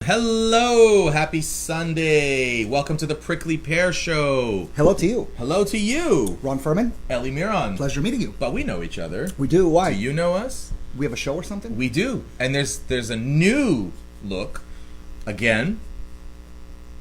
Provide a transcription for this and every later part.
Hello, happy Sunday. Welcome to the Prickly Pear Show. Hello to you. Hello to you. Ron Furman. Ellie Miron. Pleasure meeting you. But we know each other. We do. Why? Do you know us? We have a show or something? We do. And there's a new look, again,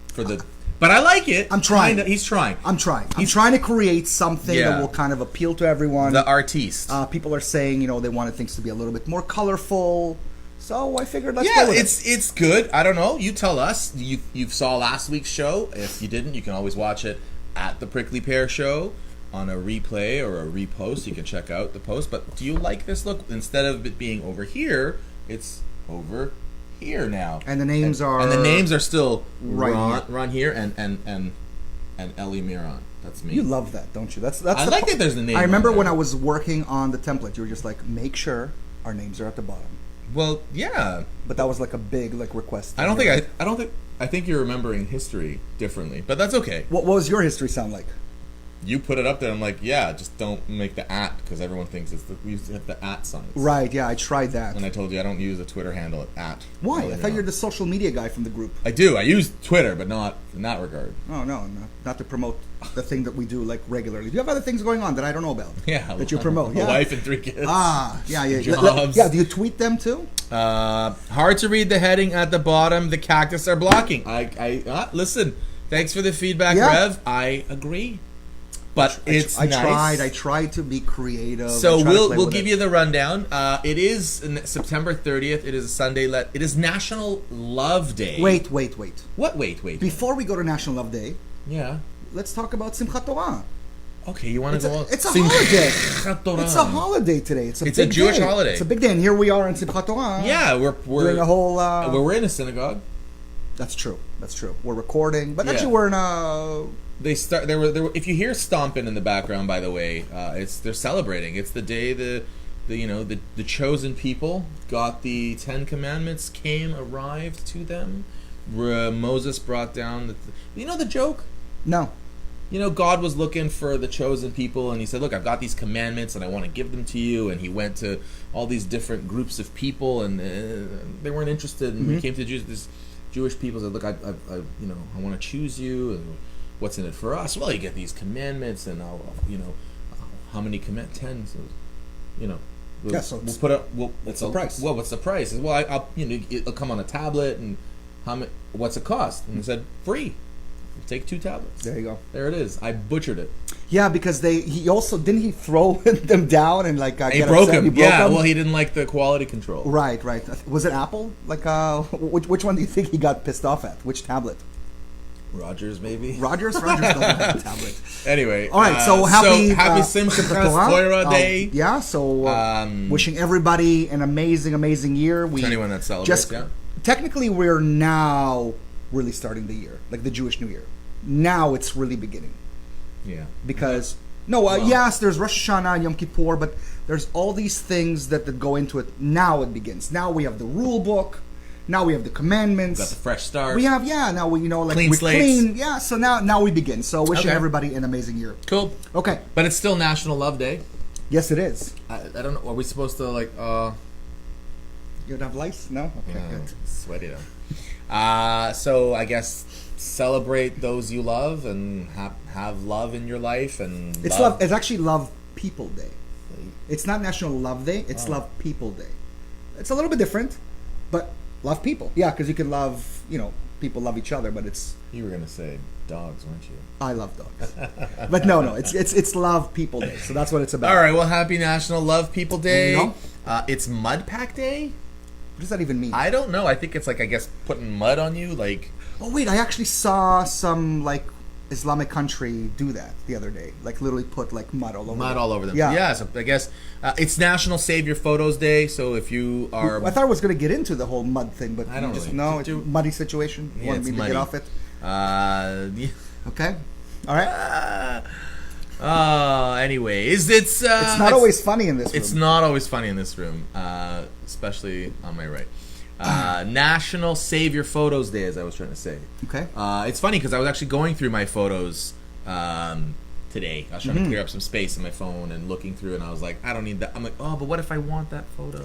for the... But I like it. I'm trying. He's trying. I'm trying to create something that will kind of appeal to everyone. The artiste. People are saying, they wanted things to be a little bit more colorful. So I figured let's go with it's good. I don't know. You tell us. You saw last week's show. If you didn't, you can always watch it at the Prickly Pear Show on a replay or a repost. You can check out the post. But do you like this look? Instead of it being over here, it's over here now. And the names are still right Ron here and Ellie Miron. That's me. You love that, don't you? That's I like that there's the name. I remember when I was working on the template, you were just like, make sure our names are at the bottom. Well, yeah, but that was like a big request. I think you're remembering history differently, but that's okay. What was your history sound like? You put it up there. I'm like, yeah, just don't make the @ because everyone thinks we used to have the @ signs. Right. Yeah, I tried that. And I told you I don't use a Twitter handle at @. Why? I thought you're the social media guy from the group. I do. I use Twitter, but not in that regard. Oh no, not to promote the thing that we do regularly. Do you have other things going on that I don't know about? Yeah, that you promote. A wife and 3 kids. Yeah. Jobs. Yeah. Do you tweet them too? Hard to read the heading at the bottom. The cactus are blocking. I listen. Thanks for the feedback, Rev. I agree. But I tried to be creative. So we'll give you the rundown. It is September 30th. It is a Sunday. It is National Love Day. Wait. What? Wait. Before we go to National Love Day, let's talk about Simchat Torah. Okay, you want to go? It's a holiday. It's a holiday today. It's a Jewish holiday. It's a big day, and here we are in Simchat Torah. Yeah, we're doing a whole. We're in a synagogue. That's true. We're recording, but actually we're in a. There were. If you hear stomping in the background, by the way, they're celebrating. It's the day the chosen people got the 10 Commandments arrived to them. Moses brought down the joke. No. God was looking for the chosen people, and he said, "Look, I've got these commandments, and I want to give them to you." And he went to all these different groups of people, and they weren't interested. And he came to these Jewish people, said, "Look, I want to choose you, and what's in it for us? Well, you get these commandments, and how many 10? So, so we'll put up. What's the price? Well, what's the price? Well, it'll come on a tablet, and what's it cost? And he said, free. Take 2 tablets. There you go. There it is. I butchered it. Yeah, because he also didn't he throw them down and he broke them. Well, he didn't like the quality control. Right. Was it Apple? Which one do you think he got pissed off at? Which tablet? Rogers, maybe. Rogers doesn't have a tablet. Anyway, all right. So happy Simchat Torah Day. Wishing everybody an amazing year. To anyone that celebrates. Technically, we're now really starting the year, like the Jewish New Year. Now it's really beginning. Yeah. Because yes, there's Rosh Hashanah and Yom Kippur, but there's all these things that go into it. Now it begins. Now we have the rule book. Now we have the commandments. Got the fresh start. We have now we clean slates. Yeah. So now we begin. So wishing everybody an amazing year. Cool. Okay. But it's still National Love Day. Yes, it is. I don't know. Are we supposed to You don't have lice? No. Okay. Good. Sweaty though. So I guess celebrate those you love and have love in your life and. It's love. It's actually Love People Day. It's not National Love Day. It's Love People Day. It's a little bit different, but. Love people, because you can love, people love each other, but it's. You were gonna say dogs, weren't you? I love dogs, but no, it's Love People Day, so that's what it's about. All right, well, happy National Love People Day. It's Mud Pack Day. What does that even mean? I don't know. I think it's putting mud on you, Oh wait, I actually saw some Islamic country do that the other day, literally put mud all over them. Yeah, so I guess it's National Save Your Photos Day. So if you are, I thought I was going to get into the whole mud thing, but I don't just it's a muddy situation. You want me to get off it? Okay, all right. Anyways, it's not always funny in this room. It's not always funny in this room, especially on my right. National Save Your Photos Day, as I was trying to say. Okay. It's funny because I was actually going through my photos today. I was trying to clear up some space in my phone and looking through, and I was like, I don't need that. I'm like, oh, but what if I want that photo?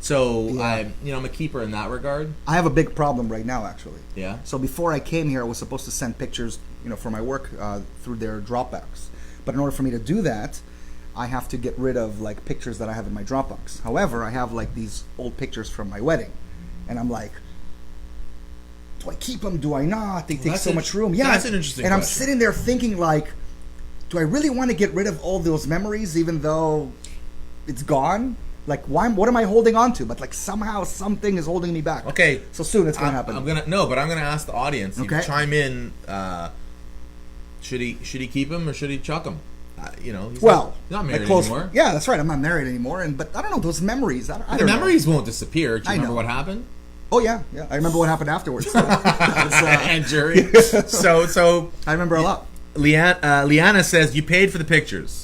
So Yeah. I'm a keeper in that regard. I have a big problem right now, actually. Yeah. So before I came here, I was supposed to send pictures, for my work through their Dropbox. But in order for me to do that, I have to get rid of like pictures that I have in my Dropbox. However, I have like these old pictures from my wedding, and I'm like, do I keep them? Do I not? They take so much room. Yeah, that's an interesting And I'm question. sitting there thinking like, do I really want to get rid of all those memories, even though it's gone? Like, why? What am I holding on to? But like somehow something is holding me back. Okay. So soon it's gonna happen. I'm gonna ask the audience. You Okay. chime in. Should he keep him or should he chuck him? He's not married anymore. Yeah, that's right. I'm not married anymore, but I don't know those memories. I The don't know. memories won't disappear. Do you I remember know. what happened? Oh yeah. I remember what happened afterwards. And jury. So I remember a lot. Liana says you paid for the pictures.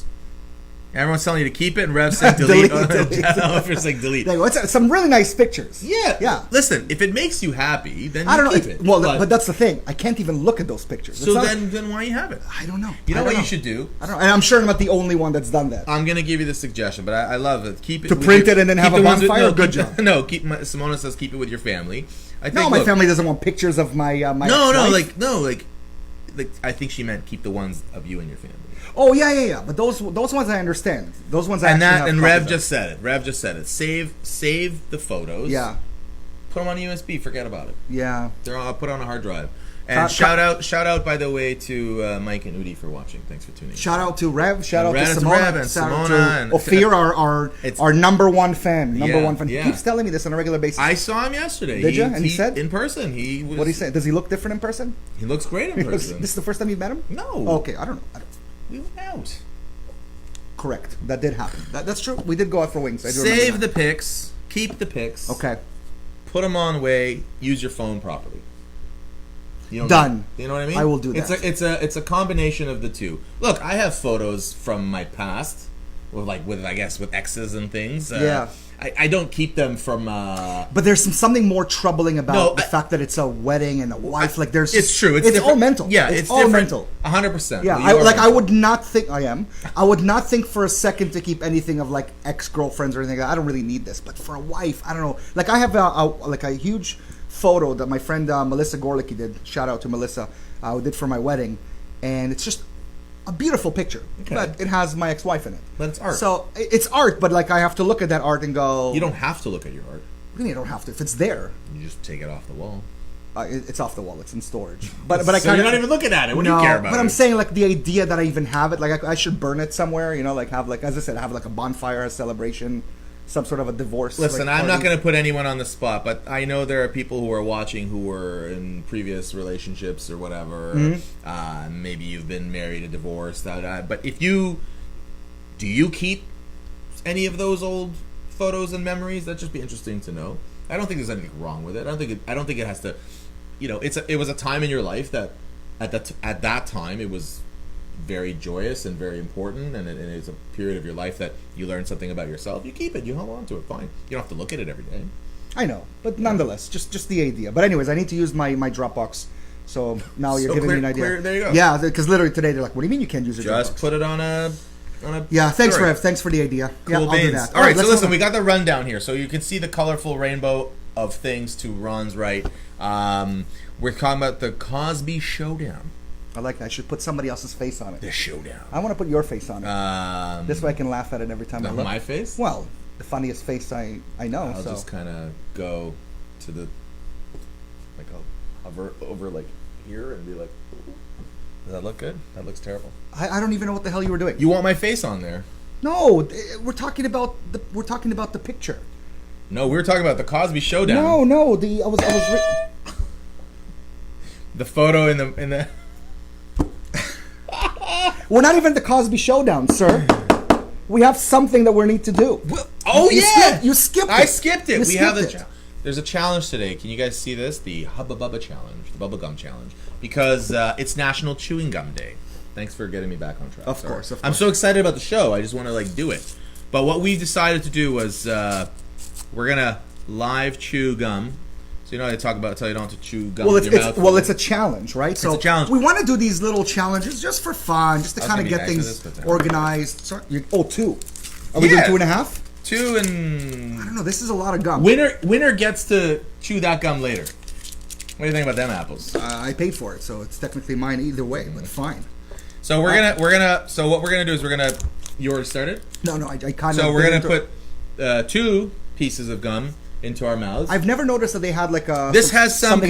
Everyone's telling you to keep it, and Rev's saying delete. Delete. Saying delete. There you go. It's some really nice pictures. Yeah. Listen, if it makes you happy, then I don't know. keep it. Well, but that's the thing. I can't even look at those pictures. So then why you have it? I don't know. You know what you should do? I don't know. And I'm sure I'm not the only one that's done that. I'm gonna give you the suggestion, but I love it. Keep it To print it and then have a bonfire. Good job. No, Simona says keep it with your family. I think, No, my family doesn't want pictures of my my like I think she meant keep the ones of you and your family. Oh yeah. But those ones I understand. Those ones I And actually have Rev copies just said it. Rev just said it. Save the photos. Yeah. Put them on a USB. Forget about it. Yeah. They're all put on a hard drive. And shout out by the way to Mike and Udi for watching. Thanks for tuning in. Shout out to Rev. Shout out to Rev Simona. and Shout out Simona to Ophir, our number one fan. Number one fan. Yeah. He keeps telling me this on a regular basis. I saw him yesterday. Did you? And he said in person. What did he say? Does he look different in person? He looks great in person. This is the first time you've met him? No. Oh, okay, I don't know. We went out. Correct. That did happen. That's true. We did go out for wings. I do remember Save that. the pics. Keep the pics. Okay. Put them on way. Use your phone properly. Done. You know what I mean? I will do that. It's a combination of the two. Look, I have photos from my past with exes and things. Yeah. I don't keep them from. But there's something more troubling about the fact that it's a wedding and a wife. It's true. It's all mental. Yeah, it's all mental. 100%. Yeah, I would not think I would not think for a second to keep anything of like ex-girlfriends or anything. I don't really need this, but for a wife, I don't know. Like I have a huge photo that my friend Melissa Gorlicki did. Shout out to Melissa, who did for my wedding, and it's just a beautiful picture. Okay. But it has my ex-wife in it. But it's art. So it's art, but like I have to look at that art and go. You don't have to look at your art. What do you mean I don't have to? If it's there, you just take it off the wall. It's off the wall. It's in storage. But I so you're not even looking at it. What do you care about? But I'm saying like the idea that I even have it, like I should burn it somewhere. Like have like as I said, have like a bonfire, a celebration, some sort of a divorce. Listen, like, I'm not going to put anyone on the spot, but I know there are people who are watching who were in previous relationships or whatever. Mm-hmm. Maybe you've been married, a divorced. But do you keep any of those old photos and memories? That'd just be interesting to know. I don't think there's anything wrong with it. I don't think it has to. It was a time in your life that at that time it was very joyous and very important, and it's a period of your life that you learn something about yourself. You keep it, you hold on to it, fine. You don't have to look at it every day. I know, but nonetheless, just the idea. But anyways, I need to use my Dropbox. So now you're giving me an idea. There you go. Yeah, because literally today they're like, "What do you mean you can't use your Dropbox?" Just put it on a. Yeah, thanks, story. Rev. Thanks for the idea. Cool yeah, I'll do beans. that. All right, so let's listen, we got the rundown here, so you can see the colorful rainbow of things to Ron's right. We're talking about the Cosby Showdown. I like that. I should put somebody else's face on it. The showdown. I want to put your face on it. This way I can laugh at it every time I look. My face? Well, the funniest face I know. I'll just kind of go to the, like I'll hover over like here and be like, ooh. Does that look good? That looks terrible. I don't even know what the hell you were doing. You want my face on there? No, we're talking about the picture. No, we were talking about the Cosby Showdown. No, I was the photo in the. We're not even the Cosby Showdown, sir. We have something that we need to do. You skipped it. I skipped it. We have there's a challenge today. Can you guys see this? The Hubba Bubba Challenge, the Bubba Gum Challenge, because it's National Chewing Gum Day. Thanks for getting me back on track. Of course. I'm so excited about the show. I just want to do it. But what we decided to do was we're gonna live chew gum. So I tell you don't to chew gum with your mouth. It's a challenge, right? It's a challenge. We want to do these little challenges just for fun, just to kind of get things organized. Sorry, 2. Are we doing 2.5? 2 and... I don't know. This is a lot of gum. Winner gets to chew that gum later. What do you think about them apples? I paid for it, so it's technically mine either way, but fine. So so what we're gonna do is you already started? No, I kind of. So we're gonna put 2 pieces of gum into our mouths. I've never noticed that they had like a. This has some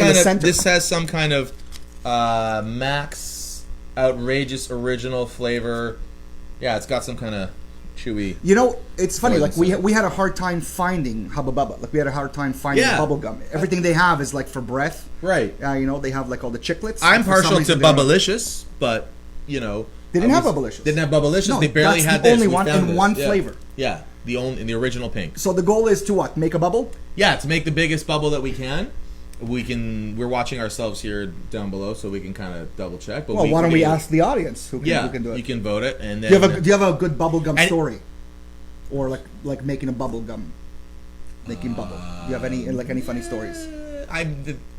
kind of max outrageous original flavor. Yeah, it's got some kind of chewy. You know, it's funny. Like we had a hard time finding Hubba Bubba. Like we had a hard time finding bubble gum. Everything they have is like for breath. Right. You know, they have like all the chiclets. I'm partial to Bubblicious, but you know, they didn't have Bubblicious. Didn't have Bubblicious. No, they barely had this. Only one in one flavor. Yeah, in the original pink. So the goal is to what? Make a bubble? Yeah, to make the biggest bubble that we can. We're watching ourselves here down below, so we can kind of double check. But why don't we ask the audience who can do it? You can vote it, and then do you have a good bubblegum story, or like making a bubblegum, making bubble? Do you have any funny stories?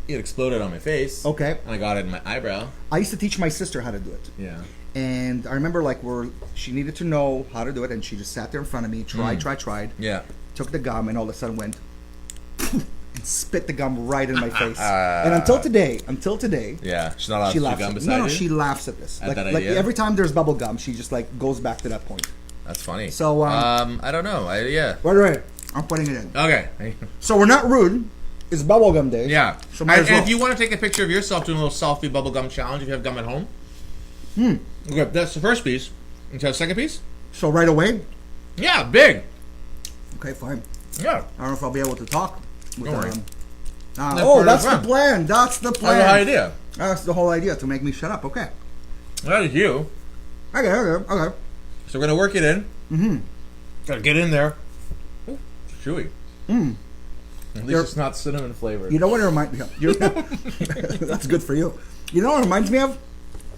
It exploded on my face. Okay, and I got it in my eyebrow. I used to teach my sister how to do it. Yeah, and I remember she needed to know how to do it, and she just sat there in front of me, tried. Yeah, took the gum, and all of a sudden went. And spit the gum right in my face. And until today, yeah, she's not allowed to chew gum beside you? No, she laughs at this. At that like idea? Every time there's bubble gum, she just like goes back to that point. That's funny. So I don't know. Right. I'm putting it in. Okay. So we're not rude. It's bubblegum day. Yeah. So and if you want to take a picture of yourself doing a little selfie bubblegum challenge, if you have gum at home. Okay, that's the first piece. Into the second piece. So right away. Yeah, big. Okay, fine. Yeah. I don't know if I'll be able to talk. Don't worry. That's the plan. That's the plan. That's the idea. That's the whole idea, to make me shut up. Okay. That is you. Okay. So we're gonna work it in. Mm-hmm. Gotta get in there. Ooh, it's chewy. At least it's not cinnamon flavored. You know what it reminds me of? That's good for you. You know what it reminds me of?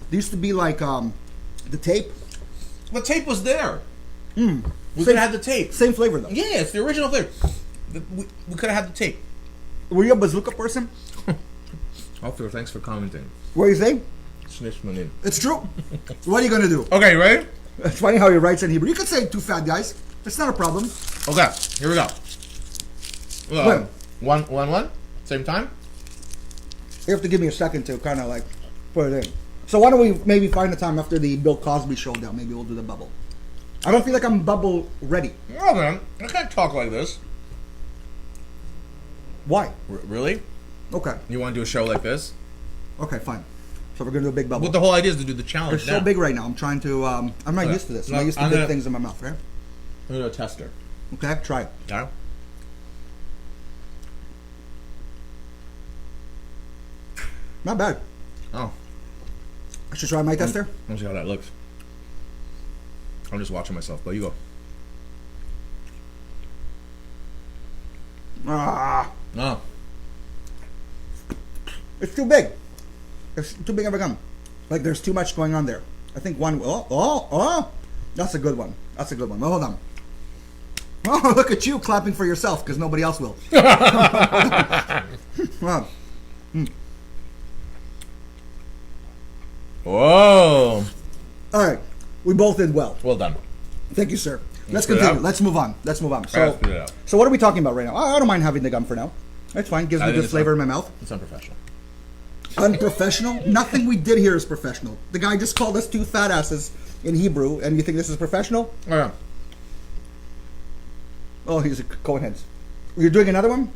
There used to be like the tape. The tape was there. We could have had the tape. Same flavor though. Yeah, it's the original flavor. We could have had the tape. Were you a bazooka person? Officer, thanks for commenting. What do you think? Snishmanin. It's true. What are you gonna do? Okay, ready? It's funny how he writes in Hebrew. You could say 2 fat guys. It's not a problem. Okay, here we go. One. Same time? You have to give me a second to kind of like put it in. So why don't we maybe find a time after the Bill Cosby showdown? Maybe we'll do the bubble. I don't feel like I'm bubble ready. No, man. I can't talk like this. Why? Really? Okay. You want to do a show like this? Okay, fine. So we're gonna do a big bubble. But the whole idea is to do the challenge. It's so big right now. I'm trying to. I'm not used to this. I'm not used to big things in my mouth. Right? I'm gonna do a tester. Okay, try it. Yeah. Not bad. Oh. I should try my tester. Let's see how that looks. I'm just watching myself, but you go. No. It's too big. It's too big of a gum. Like there's too much going on there. I think one. Oh! That's a good one. That's a good one. Well, hold on. Oh, look at you clapping for yourself because nobody else will. Wow. Whoa! All right, we both did well. Well done. Thank you, sir. Let's continue. Let's move on. So what are we talking about right now? I don't mind having the gum for now. That's fine. Gives me good flavor in my mouth. It's unprofessional. Unprofessional? Nothing we did here is professional. The guy just called us 2 fat asses in Hebrew, and you think this is professional? Oh, yeah. Oh, he's a co-heads. You're doing another one?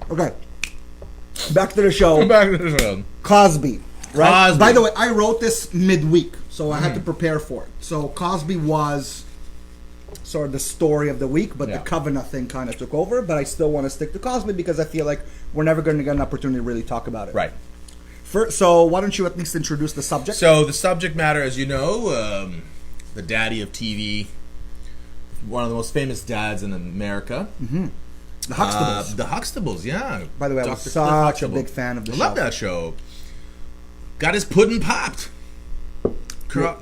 Okay. Back to the show. Cosby. Right? Cosby. By the way, I wrote this midweek, so I had to prepare for it. So Cosby was sort of the story of the week, but the Kavanaugh thing kind of took over. But I still want to stick to Cosby because I feel like we're never going to get an opportunity to really talk about it. Right. So why don't you at least introduce the subject? So the subject matter, as you know, the daddy of TV, one of the most famous dads in America. Mm-hmm. The Huxtables. The Huxtables, yeah. By the way, I was such a big fan of the show. I love that show. Got his pudding popped.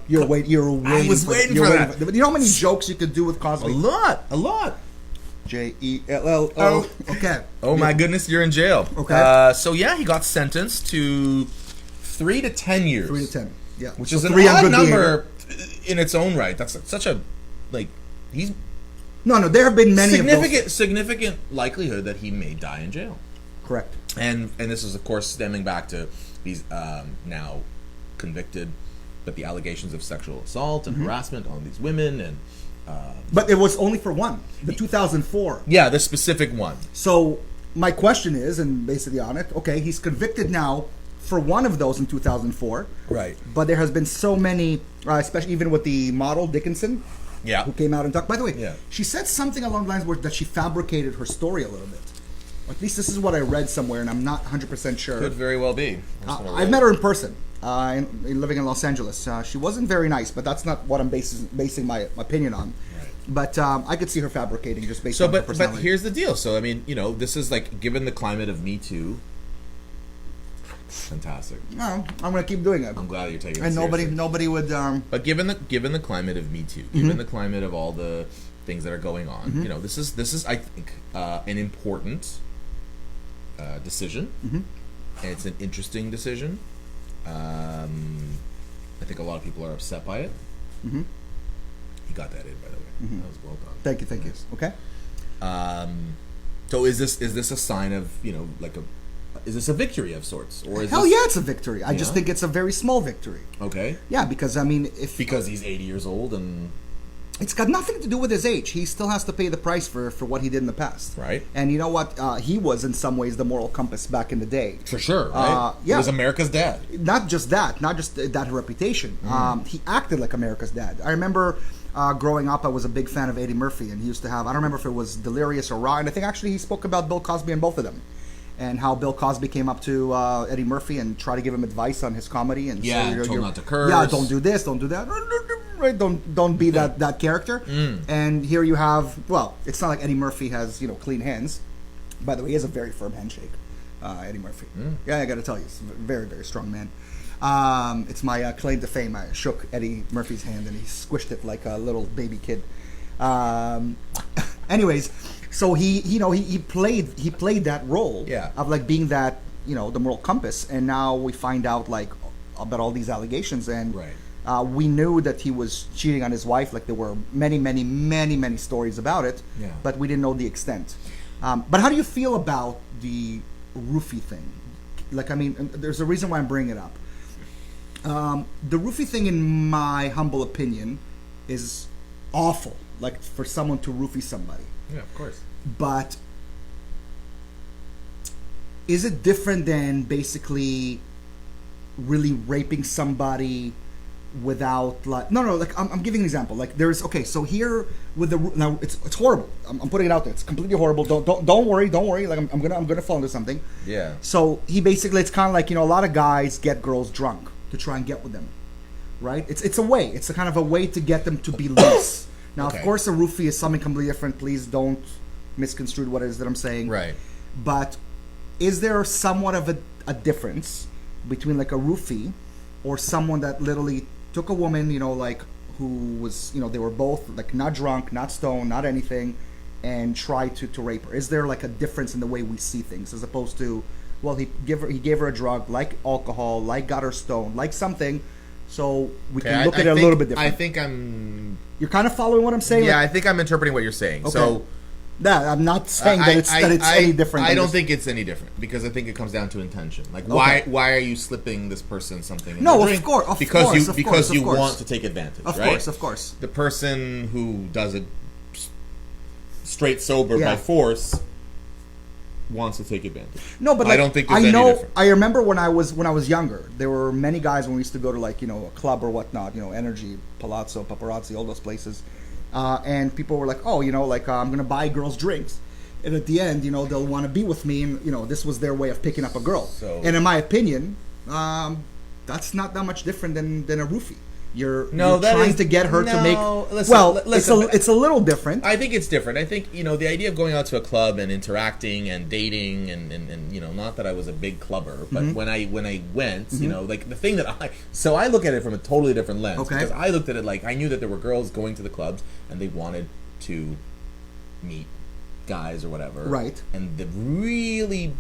You're waiting. I was waiting for that. You know how many jokes you could do with Cosby? A lot. Jello. Okay. Oh my goodness, you're in jail. Okay. So yeah, he got sentenced to 3 to 10 years. 3 to 10. Yeah, which so is an 3 on odd good number in its own right. That's such a he's no. There have been many significant likelihood that he may die in jail. Correct. And this is of course stemming back to he's now convicted, but the allegations of sexual assault and harassment on these women and. But it was only for one, the 2004. Yeah, the specific one. So my question is, and basically on it, okay, he's convicted now for one of those in 2004. Right. But there has been so many, especially even with the model Dickinson, who came out and talked. By the way, she said something along the lines where that she fabricated her story a little bit. Or at least this is what I read somewhere, and I'm not 100% sure. Could very well be. I've met her in person, living in Los Angeles. She wasn't very nice, but that's not what I'm basing my opinion on. Right. But I could see her fabricating just based on her personality. But here's the deal. So, I mean, this is like, given the climate of Me Too, fantastic. No, I'm going to keep doing it. I'm glad you're taking it and seriously. nobody would... But given the climate of Me Too, given the climate of all the things that are going on, this is I think, an important... decision, and it's an interesting decision. I think a lot of people are upset by it. You got that in, by the way. That was well done. Thank you. Nice. Okay. So is this a sign of is this a victory of sorts, or is yeah, it's a victory. I just think it's a very small victory. Okay. Yeah, because I mean, because he's 80 years old and. It's got nothing to do with his age. He still has to pay the price for what he did in the past. Right. And you know what? He was, in some ways, the moral compass back in the day. For sure, right? He was America's dad. Not just that reputation. He acted like America's dad. I remember growing up, I was a big fan of Eddie Murphy, and he used to have, I don't remember if it was Delirious or Raw, and I think actually he spoke about Bill Cosby in both of them. And how Bill Cosby came up to Eddie Murphy and tried to give him advice on his comedy. And told not to curse. Yeah, don't do this, don't do that. Right? Don't be that character. And here you have, well, it's not like Eddie Murphy has clean hands. By the way, he has a very firm handshake, Eddie Murphy. Yeah, I got to tell you, he's a very, very strong man. It's my claim to fame. I shook Eddie Murphy's hand and he squished it like a little baby kid. Anyways, so he played that role of like being that the moral compass, and now we find out like about all these allegations, and we knew that he was cheating on his wife. Like there were many stories about it, but we didn't know the extent. But how do you feel about the roofie thing? Like, I mean, there's a reason why I'm bringing it up. The roofie thing, in my humble opinion, is awful. Like for someone to roofie somebody. Yeah, of course. But is it different than basically really raping somebody without like like I'm giving an example. Like there's so here with the now it's horrible. I'm putting it out there. It's completely horrible. Don't worry. Like I'm gonna fall into something. Yeah. So he basically, it's kind of like a lot of guys get girls drunk to try and get with them, right? It's a way. It's a kind of a way to get them to be loose. Now, of course, a roofie is something completely different. Please don't misconstrue what it is that I'm saying. Right. But is there somewhat of a difference between like a roofie or someone that literally took a woman, like who was, they were both like not drunk, not stoned, not anything, and tried to rape her? Is there like a difference in the way we see things as opposed to, well, he gave her a drug like alcohol, like got her stoned, like something, so we can look at it a little bit different. I think You're kind of following what I'm saying? Yeah, I think I'm interpreting what you're saying. Okay. So, I'm not saying that it's any different. I don't think it's any different because I think it comes down to intention. Like, why are you slipping this person something in the drink? Because you want to take advantage, right? Of course. The person who does it straight sober by force wants to take advantage. No, but I don't think there's any difference. I remember when I was younger, there were many guys when we used to go to like a club or whatnot, Energy, Palazzo, Paparazzi, all those places, and people were like, I'm gonna buy girls drinks, and at the end, they'll want to be with me, and this was their way of picking up a girl. And in my opinion, that's not that much different than a roofie. You're trying to get her to make... Listen, it's a little different. I think it's different. I think, the idea of going out to a club and interacting and dating and not that I was a big clubber, but when I went, like the thing that I look at it from a totally different lens. Because I looked at it like I knew that there were girls going to the clubs and they wanted to meet guys or whatever. Right. And the really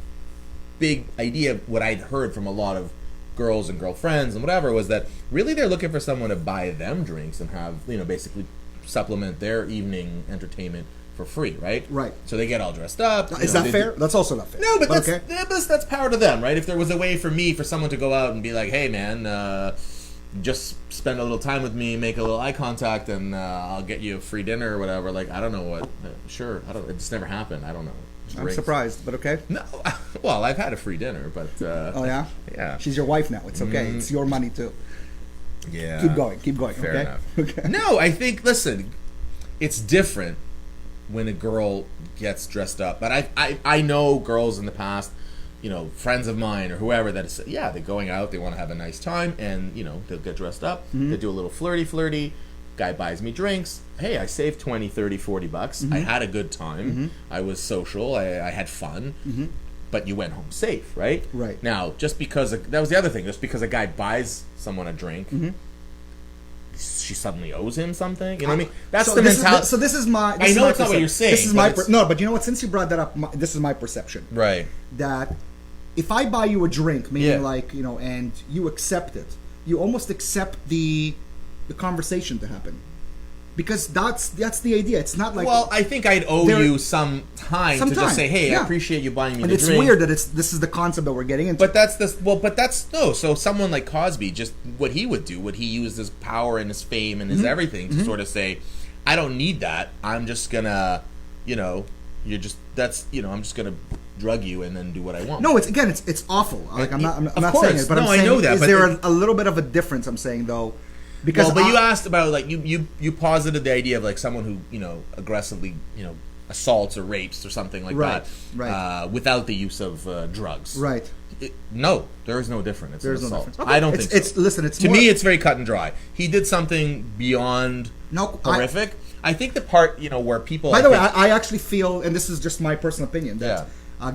big idea, what I'd heard from a lot of girls and girlfriends and whatever was that really they're looking for someone to buy them drinks and have, basically supplement their evening entertainment for free, right? Right. So they get all dressed up. Is that fair? That's also not fair. No, but that's power to them, right? If there was a way for someone to go out and be like, hey, man, just spend a little time with me, make a little eye contact, and I'll get you a free dinner or whatever. Like, I don't know what. Sure. It just never happened. I don't know. I'm surprised, but okay. No. Well, I've had a free dinner, but... oh, yeah? Yeah. She's your wife now. It's okay. It's your money, too. Yeah. Keep going. Fair okay? enough. Okay. No, I think, listen, it's different when a girl gets dressed up. But I know girls in the past, friends of mine or whoever that is, they're going out, they want to have a nice time, and, they'll get dressed up, they do a little flirty, guy buys me drinks, hey, I saved 20, 30, 40 bucks, I had a good time, I was social, I had fun, but you went home safe, right? Right. Now, just because, that was the other thing, just because a guy buys someone a drink, she suddenly owes him something. You know what I mean? That's the mentality. So this is my. I know it's not what you're saying. This is my. No, but you know what? Since you brought that up, this is my perception. Right. That if I buy you a drink, meaning and you accept it, you almost accept the conversation to happen. Because that's the idea. It's not like... Well, I think I'd owe you some time to just say, hey, I appreciate you buying me the drink. And it's weird that this is the concept that we're getting into. But so someone like Cosby, just what he would do, he used his power and his fame and his everything to sort of say, I don't need that. I'm just gonna, I'm just gonna drug you and then do what I want. No, it's awful. Like I'm not saying it, but I know that. Is there a little bit of a difference? I'm saying though. Because you asked about like you posited the idea of like someone who aggressively assaults or rapes or something like that, right? Without the use of drugs, right? No, there is no difference. There's no assault. difference. Okay. I don't think so. Listen, to me, it's very cut and dry. He did something beyond horrific. I think the part where people. By the way, I actually feel, and this is just my personal opinion, that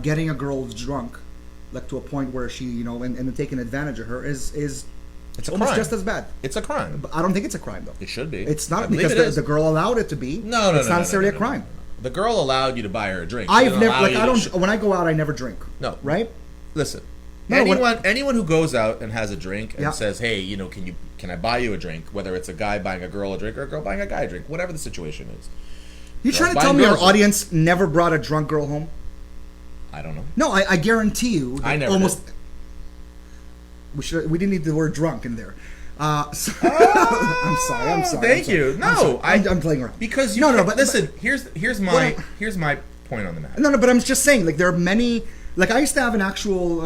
getting a girl drunk, like to a point where she and then taking advantage of her is. It's almost crime. just as bad. It's a crime. But I don't think it's a crime, though. It should be. It's not because the girl allowed it to be. No, it's not necessarily a crime. The girl allowed you to buy her a drink. I've never when I go out, I never drink. No, right? Listen, anyone who goes out and has a drink and says, "Hey, can I buy you a drink?" Whether it's a guy buying a girl a drink or a girl buying a guy a drink, whatever the situation is. You trying to tell me our audience never brought a drunk girl home? I don't know. No, I guarantee you. I never almost. Did. We didn't need the word drunk in there. I'm sorry. Thank you. No, I'm playing around because but listen. Here's my point on the matter. No, but I'm just saying. Like there are many. Like I used to have an actual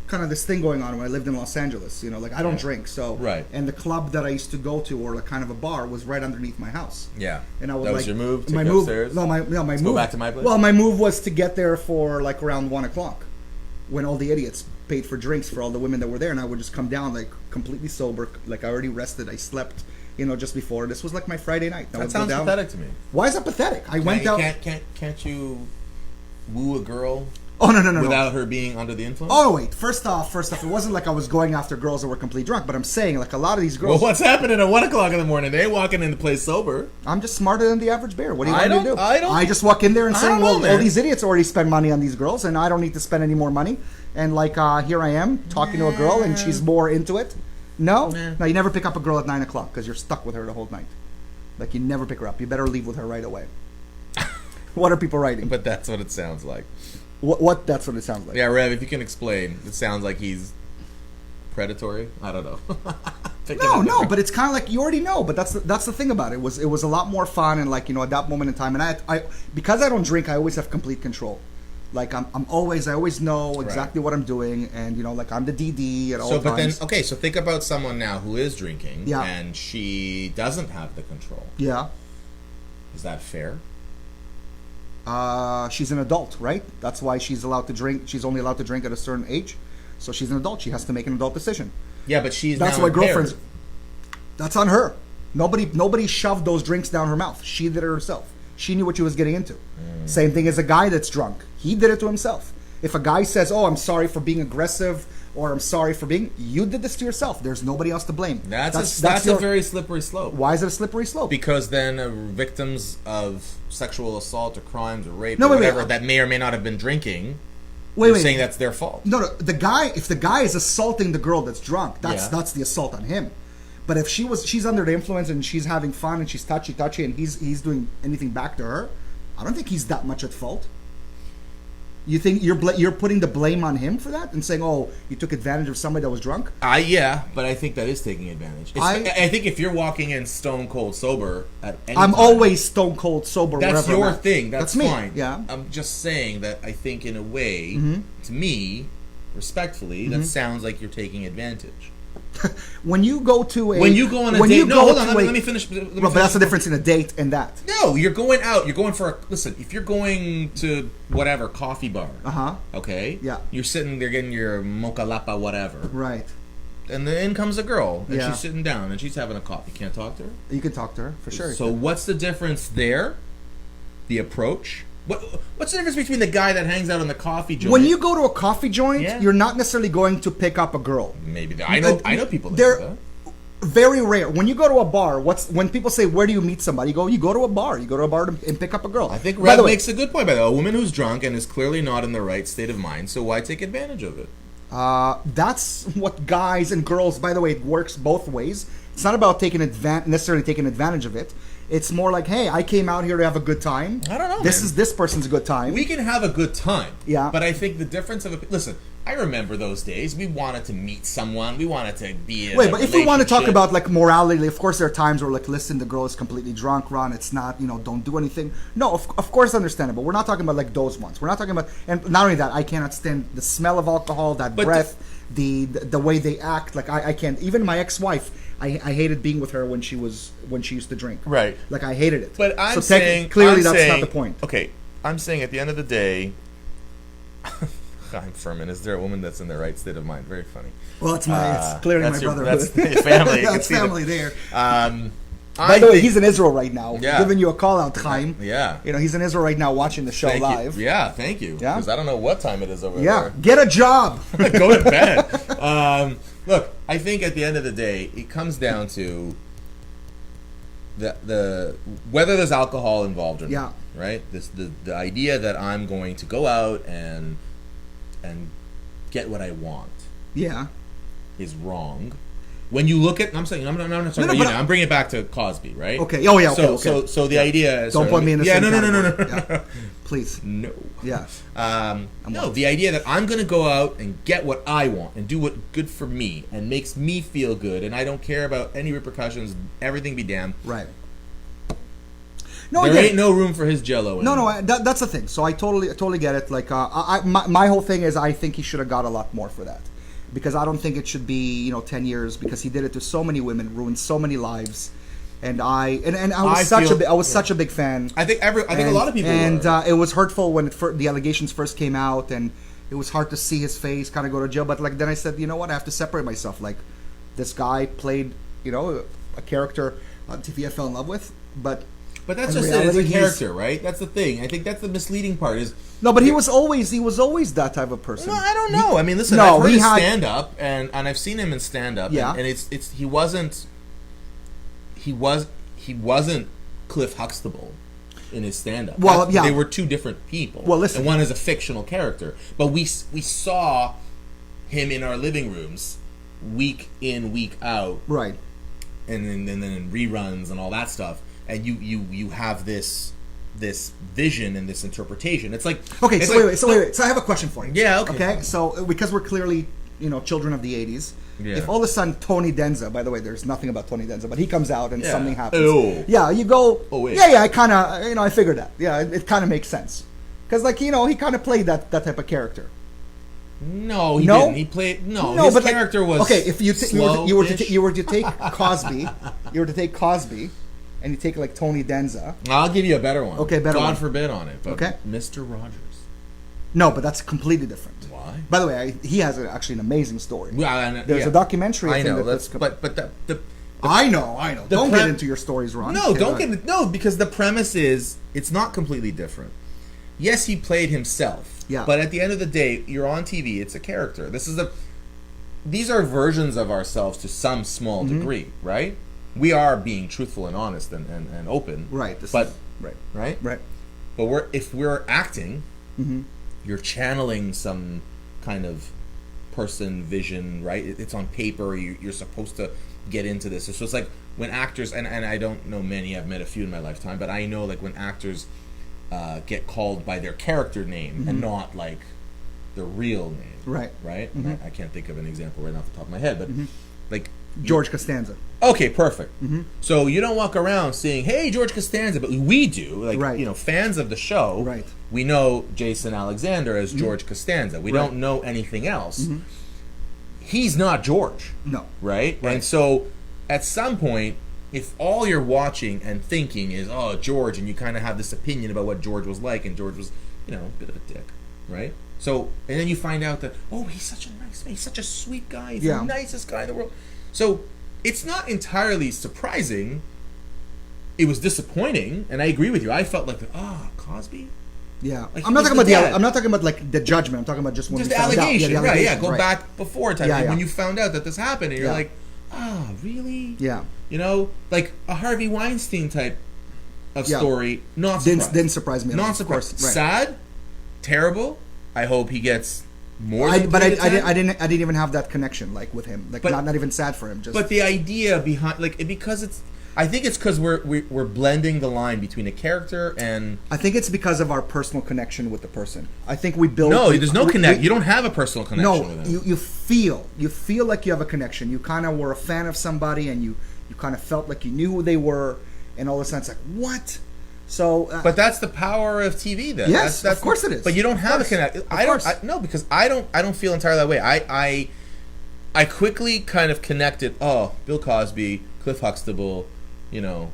kind of this thing going on when I lived in Los Angeles. I don't drink, so right. And the club that I used to go to, or like kind of a bar, was right underneath my house. Yeah, and I would that was your move. My move. Upstairs? No, my move. Go back to my place. Well, my move was to get there for like around 1:00, when all the idiots paid for drinks for all the women that were there, and I would just come down like completely sober, like I already rested. I slept, just before. This was like my Friday night. That sounds pathetic to me. Why is that pathetic? I went down. Can't you woo a girl? Oh no! Without her being under the influence? Oh wait! First off, it wasn't like I was going after girls that were completely drunk. But I'm saying like a lot of these girls. Well, what's happening at 1:00 in the morning? They ain't walking in the place sober. I'm just smarter than the average bear. What do you want me to do? I just walk in there and say, well, all these idiots already spend money on these girls, and I don't need to spend any more money. And like here I am talking to a girl, and she's more into it. No, you never pick up a girl at 9:00 because you're stuck with her the whole night. Like you never pick her up. You better leave with her right away. What are people writing? But that's what it sounds like. What? That's what it sounds like. Yeah, Rev, if you can explain, it sounds like he's predatory. I don't know. No, but it's kind of like you already know. But that's the thing about it. It was a lot more fun, and like at that moment in time, and I because I don't drink, I always have complete control. Like I always know exactly what I'm doing, and like I'm the DD at all times. But then, so think about someone now who is drinking, and she doesn't have the control. Yeah. Is that fair? She's an adult, right? That's why she's allowed to drink. She's only allowed to drink at a certain age, so she's an adult. She has to make an adult decision. Yeah, but she's that's why girlfriends. That's on her. Nobody shoved those drinks down her mouth. She did it herself. She knew what she was getting into. Same thing as a guy that's drunk. He did it to himself. If a guy says, "Oh, I'm sorry for being aggressive," or "I'm sorry for being," you did this to yourself. There's nobody else to blame. That's a very slippery slope. Why is it a slippery slope? Because then victims of sexual assault or crimes or rape or whatever that may or may not have been drinking You're saying that's their fault. No, if the guy is assaulting the girl that's drunk, that's the assault on him. But if she's under the influence and she's having fun and she's touchy and he's doing anything back to her, I don't think he's that much at fault. You think you're putting the blame on him for that and saying, "Oh, you took advantage of somebody that was drunk"? Yeah, but I think that is taking advantage. I think if you're walking in stone cold sober at any I'm time, always stone cold sober. That's your thing. That's me. Fine. Yeah. I'm just saying that I think in a way, to me, respectfully, that sounds like you're taking advantage. When you go to a on a date. No, hold on. Let me finish. But that's the difference in a date and that. No, you're going out. You're going for a listen. If you're going to whatever coffee bar, okay, yeah, you're sitting there getting your mocha lapa whatever, right? And then in comes a girl, and she's sitting down, and she's having a coffee. You can't talk to her. You can talk to her for sure. So what's the difference there? The approach. What's the difference between the guy that hangs out in the coffee joint? When you go to a coffee joint, you're not necessarily going to pick up a girl. Maybe I know people that they're do that. Very rare. When you go to a bar, when people say, "Where do you meet somebody?" You go to a bar. You go to a bar and pick up a girl. I think Red makes a good point. By the way, a woman who's drunk and is clearly not in the right state of mind. So why take advantage of it? That's what guys and girls. By the way, it works both ways. It's not about necessarily taking advantage of it. It's more like, hey, I came out here to have a good time. I don't know. This person's a good time. We can have a good time. Yeah. But I think the difference listen, I remember those days. We wanted to meet someone. We wanted to be in Wait, but if we want to talk about like morality, of course there are times where like, listen, the girl is completely drunk, Ron. It's not, don't do anything. No, of course understandable. We're not talking about like those ones. We're not talking about, and not only that, I cannot stand the smell of alcohol, that breath, the way they act. Like I can't. Even my ex-wife, I hated being with her when she used to drink. Right. Like I hated it. But I'm saying clearly that's not the point. Okay, I'm saying at the end of the day, I'm Furman. Is there a woman that's in the right state of mind? Very funny. Well, it's clearly my brother. That's family. That's family there. By the way, he's in Israel right now. Yeah. Giving you a call out, Chaim. Yeah. He's in Israel right now watching the show live. Yeah, thank you. Yeah. Because I don't know what time it is over there. Yeah. Get a job. Go to bed. Look, I think at the end of the day, it comes down to the whether there's alcohol involved or not. Right? The idea that I'm going to go out and get what I want. Yeah. Is wrong. When you look at, I'm saying, I'm not talking about you now. I'm bringing it back to Cosby, right? Okay. Oh yeah. Okay. So the idea is don't put me in the same no. Yeah. Please. No. Yeah. No. The idea that I'm going to go out and get what I want and do what's good for me and makes me feel good, and I don't care about any repercussions. Everything be damned. Right. No, there ain't no room for his Jello. No. That's the thing. So I totally get it. Like, my whole thing is, I think he should have got a lot more for that. Because I don't think it should be 10 years, because he did it to so many women, ruined so many lives, and I was such a big fan. I think a lot of people were. It was hurtful when the allegations first came out, and it was hard to see his face kind of go to jail. But like then I said, you know what, I have to separate myself. Like this guy played a character on TV I fell in love with, but that's just it. It's a character, right? That's the thing. I think that's the misleading part. No, but he was always that type of person. No, I don't know. I mean, listen, I've heard his stand up, and I've seen him in stand up, and it's he wasn't Cliff Huxtable in his stand up. Well, yeah, they were two different people. Well, listen, and one is a fictional character, but we saw him in our living rooms week in, week out, right, and then in reruns and all that stuff. And you have this vision and this interpretation. It's like okay. Wait. So I have a question for you. Yeah. Okay. So because we're clearly children of the '80s. Yeah. If all of a sudden Tony Danza, by the way, there's nothing about Tony Danza, but he comes out and something happens. Oh. Yeah. You go. Oh wait. Yeah. I kind of I figured that. Yeah. It kind of makes sense because he kind of played that type of character. No, he didn't. He played his character was okay. If you were to take Cosby, and you take like Tony Danza. I'll give you a better one. Okay, better God one. forbid on it. But okay, Mr. Rogers. No, but that's completely different. Why? By the way, he has actually an amazing story. Well, there's a documentary. I know. I know. Don't get into your stories, Ron. No, because the premise is it's not completely different. Yes, he played himself. Yeah. But at the end of the day, you're on TV. It's a character. These are versions of ourselves to some small degree, right? We are being truthful and honest and open. Right. Right. But if we're acting, you're channeling some kind of person vision, right? It's on paper. You're supposed to get into this. So it's like when actors, and I don't know many, I've met a few in my lifetime, but I know like when actors get called by their character name and not like their real name. Right. Right? I can't think of an example right off the top of my head, but like George Costanza. Okay, perfect. So you don't walk around saying, "Hey, George Costanza," but we do. Like, you know, fans of the show, we know Jason Alexander as George Costanza. We don't know anything else. He's not George. No. Right? And so at some point, if all you're watching and thinking is, "Oh, George," and you kind of have this opinion about what George was like, and George was, you know, a bit of a dick, right? So, and then you find out that, oh, he's such a nice man, he's such a sweet guy, he's the nicest guy in the world. So it's not entirely surprising. It was disappointing, and I agree with you. I felt like, Cosby. Yeah, like I'm not talking about I'm not talking about like the judgment. I'm talking about just when the allegation, right? Yeah, go back before time when you found out that this happened, and you're like, really? Yeah, you know, like a Harvey Weinstein type of story. Not surprised. Didn't surprise me. Not surprised. Sad, terrible. I hope he gets more. I didn't even have that connection like with him. Like, not even sad for him. Just but the idea behind, like, because it's. I think it's because we're blending the line between a character and. I think it's because of our personal connection with the person. I think we build. No, there's no connection. You don't have a personal connection with him. No, you feel like you have a connection. You kind of were a fan of somebody, and you kind of felt like you knew who they were, and all of a sudden it's like, what? So, but that's the power of TV. Then yes, that's of course it is. But you don't have a connection. No, because I don't feel entirely that way. I quickly kind of connected. Oh, Bill Cosby, Cliff Huxtable, you know,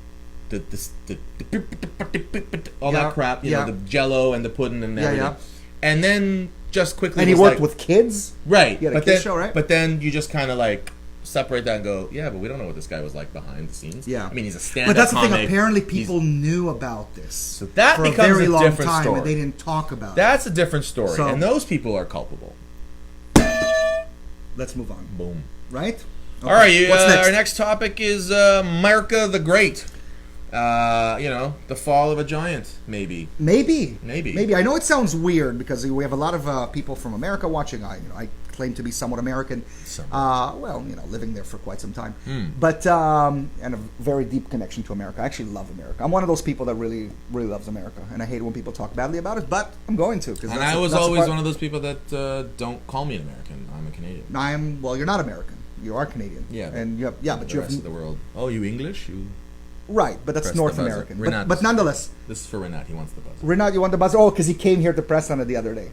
all that crap. You know, the Jello and the pudding and everything. And then just quickly. And he worked with kids, right? He had a kids show, right? But then you just kind of like separate that and go, yeah, but we don't know what this guy was like behind the scenes. Yeah, I mean, he's a stand-up But that's the comic. thing. Apparently, people knew about this. So that for becomes a very long different time, story. and they didn't talk about it. That's a different story, and those people are culpable. Let's move on. Boom. Right? Okay. All right. What's next? Our next topic is America the Great. You know, the fall of a giant, maybe. Maybe. I know it sounds weird because we have a lot of people from America watching. I claim to be somewhat American. Well, you know, living there for quite some time. But and a very deep connection to America. I actually love America. I'm one of those people that really, really loves America, and I hate when people talk badly about it. But I'm going to. And I was always one of those people that don't call me an American. I'm a Canadian. Well, you're not American. You are Canadian. Yeah. And you have, but the rest of the world. Oh, you English? You. Right, but that's North American. But nonetheless. This is for Renat. He wants the buzzer. Renat, you want the buzzer? Oh, because he came here to press on it the other day.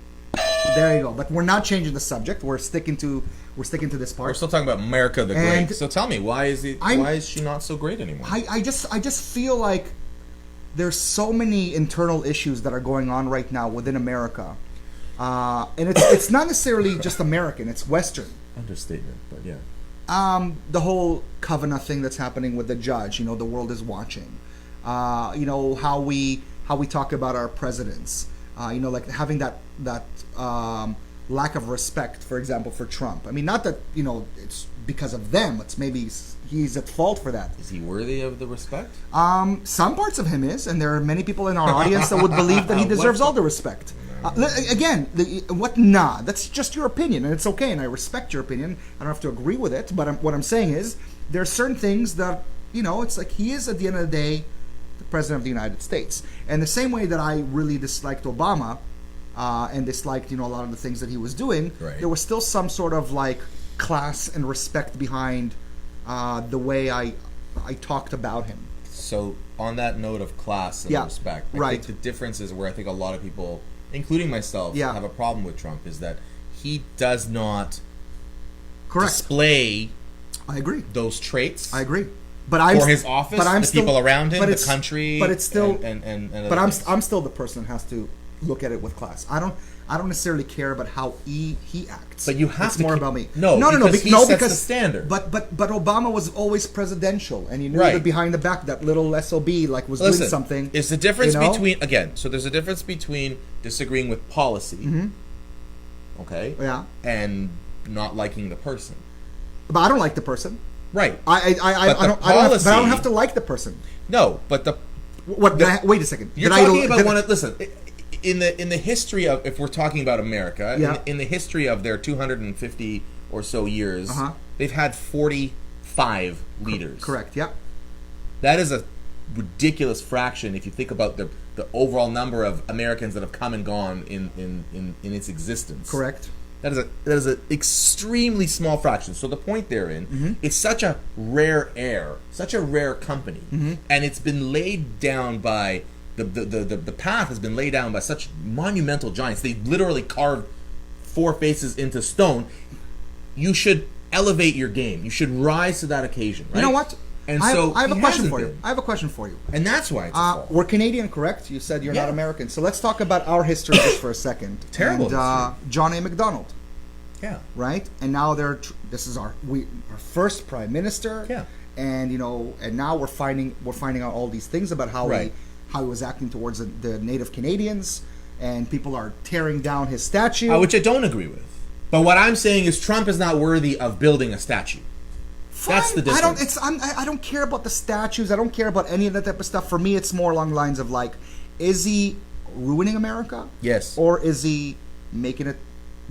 There you go. But we're not changing the subject. We're sticking to this part. We're still talking about America the Great. So tell me, why is she not so great anymore? I just feel like there's so many internal issues that are going on right now within America, and it's not necessarily just American. It's Western. Understatement, but yeah. The whole Kavanaugh thing that's happening with the judge, you know, the world is watching. You know, how we talk about our presidents. You know, like having that lack of respect, for example, for Trump. I mean, not that, you know, it's because of them. It's maybe he's at fault for that. Is he worthy of the respect? Some parts of him is, and there are many people in our audience that would believe that he deserves all the respect. Again, that's just your opinion, and it's okay, and I respect your opinion. I don't have to agree with it, but what I'm saying is there are certain things that, you know, it's like he is, at the end of the day, the president of the United States. And the same way that I really disliked Obama and disliked, you know, a lot of the things that he was doing, there was still some sort of like class and respect behind the way I talked about him. So on that note of class and respect, I think the difference is where I think a lot of people, including myself, have a problem with Trump is that he does not display. I agree. Those traits. I agree. For his office, the people around him, the country, but it's still. But I'm still the person that has to look at it with class. I don't necessarily care about how he acts. But you have it's to. more about me. No, because he sets the standard. But Obama was always presidential, and you knew that behind the back that little SOB was doing something. It's the difference between So there's a difference between disagreeing with policy, okay, and not liking the person. But I don't like the person. Right. I don't have to like the person. No, but the what? Wait a second. You're talking about one. Listen. in the history of, if we're talking about America, Yeah. in the history of their 250 or so years, they've had 45 leaders. Correct. Yeah. That is a ridiculous fraction if you think about the overall number of Americans that have come and gone in its existence. Correct. That is an extremely small fraction. So the point therein, it's such a rare air, such a rare company, and it's been laid down by the path has been laid down by such monumental giants. They literally carved 4 faces into stone. You should elevate your game. You should rise to that occasion. Right? You know what? And I so have a question for been. you. I have a question for you. And that's why it's a fall. We're Canadian, correct? You said you're not American. So let's talk about our history just for a second. Terrible and, John A. Macdonald. Yeah. Right? And now this is our first prime minister. Yeah. And and now we're finding out all these things about how he was acting towards the Native Canadians, and people are tearing down his statue. Which I don't agree with. But what I'm saying is Trump is not worthy of building a statue. Fine. That's the difference. I don't care about the statues. I don't care about any of that type of stuff. For me, it's more along the lines of like, is he ruining America? Yes. Or is he making it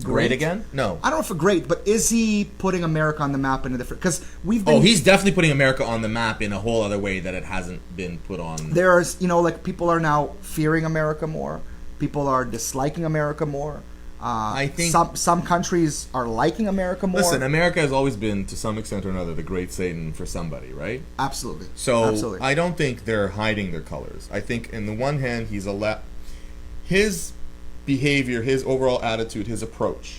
great again? No. I don't know if great, but is he putting America on the map in a different? Because we've been. Oh, he's definitely putting America on the map in a whole other way that it hasn't been put on. There's, like people are now fearing America more. People are disliking America more. I think some countries are liking America more. Listen, America has always been, to some extent or another, the great Satan for somebody, right? Absolutely. So Absolutely. I don't think they're hiding their colors. I think, in the one hand, his behavior, his overall attitude, his approach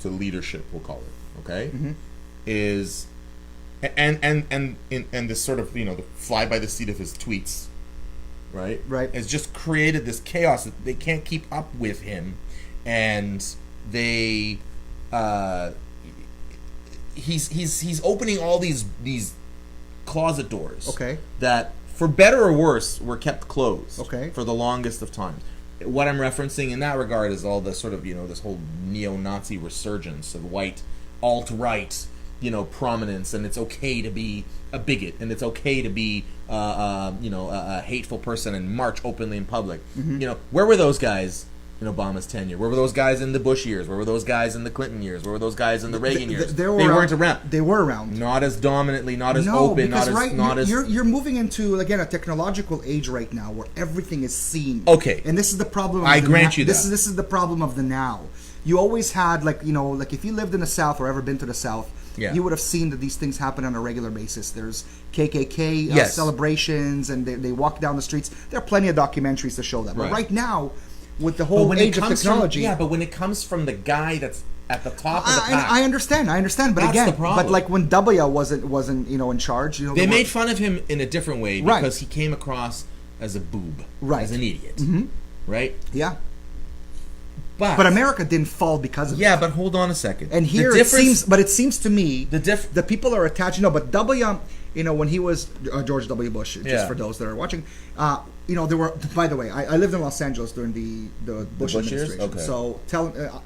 to leadership, we'll call it, okay, is, and this sort of the fly by the seat of his tweets, right, has just created this chaos that they can't keep up with him. And they, he's opening all these closet doors. Okay. That, for better or worse, were kept closed. Okay. For the longest of times. What I'm referencing in that regard is all the sort of this whole neo-Nazi resurgence of white alt-right prominence, and it's okay to be a bigot, and it's okay to be a hateful person and march openly in public. Where were those guys in Obama's tenure? Where were those guys in the Bush years? Where were those guys in the Clinton years? Where were those guys in the Reagan years? They weren't around. They were around. Not as dominantly, not as open, not as you're moving into, again, a technological age right now where everything is seen. Okay. And this is the problem. I grant you that. This is the problem of the now. You always had, like if you lived in the South or ever been to the South, you would have seen that these things happen on a regular basis. There's KKK celebrations, and they walk down the streets. There are plenty of documentaries to show that. But right now, with the whole age of technology, but when it comes from the guy that's at the top of the pack, I understand. But that's again, the problem. but like when W wasn't in charge, they made fun of him in a different way because he came across as a boob, as an idiot, right? Yeah. But America didn't fall because of it. But hold on a second. And here it seems to me the people are attached. But W, when he was George W. Bush, just for those that are watching, there were. By the way, I lived in Los Angeles during the Bush administration. Okay. So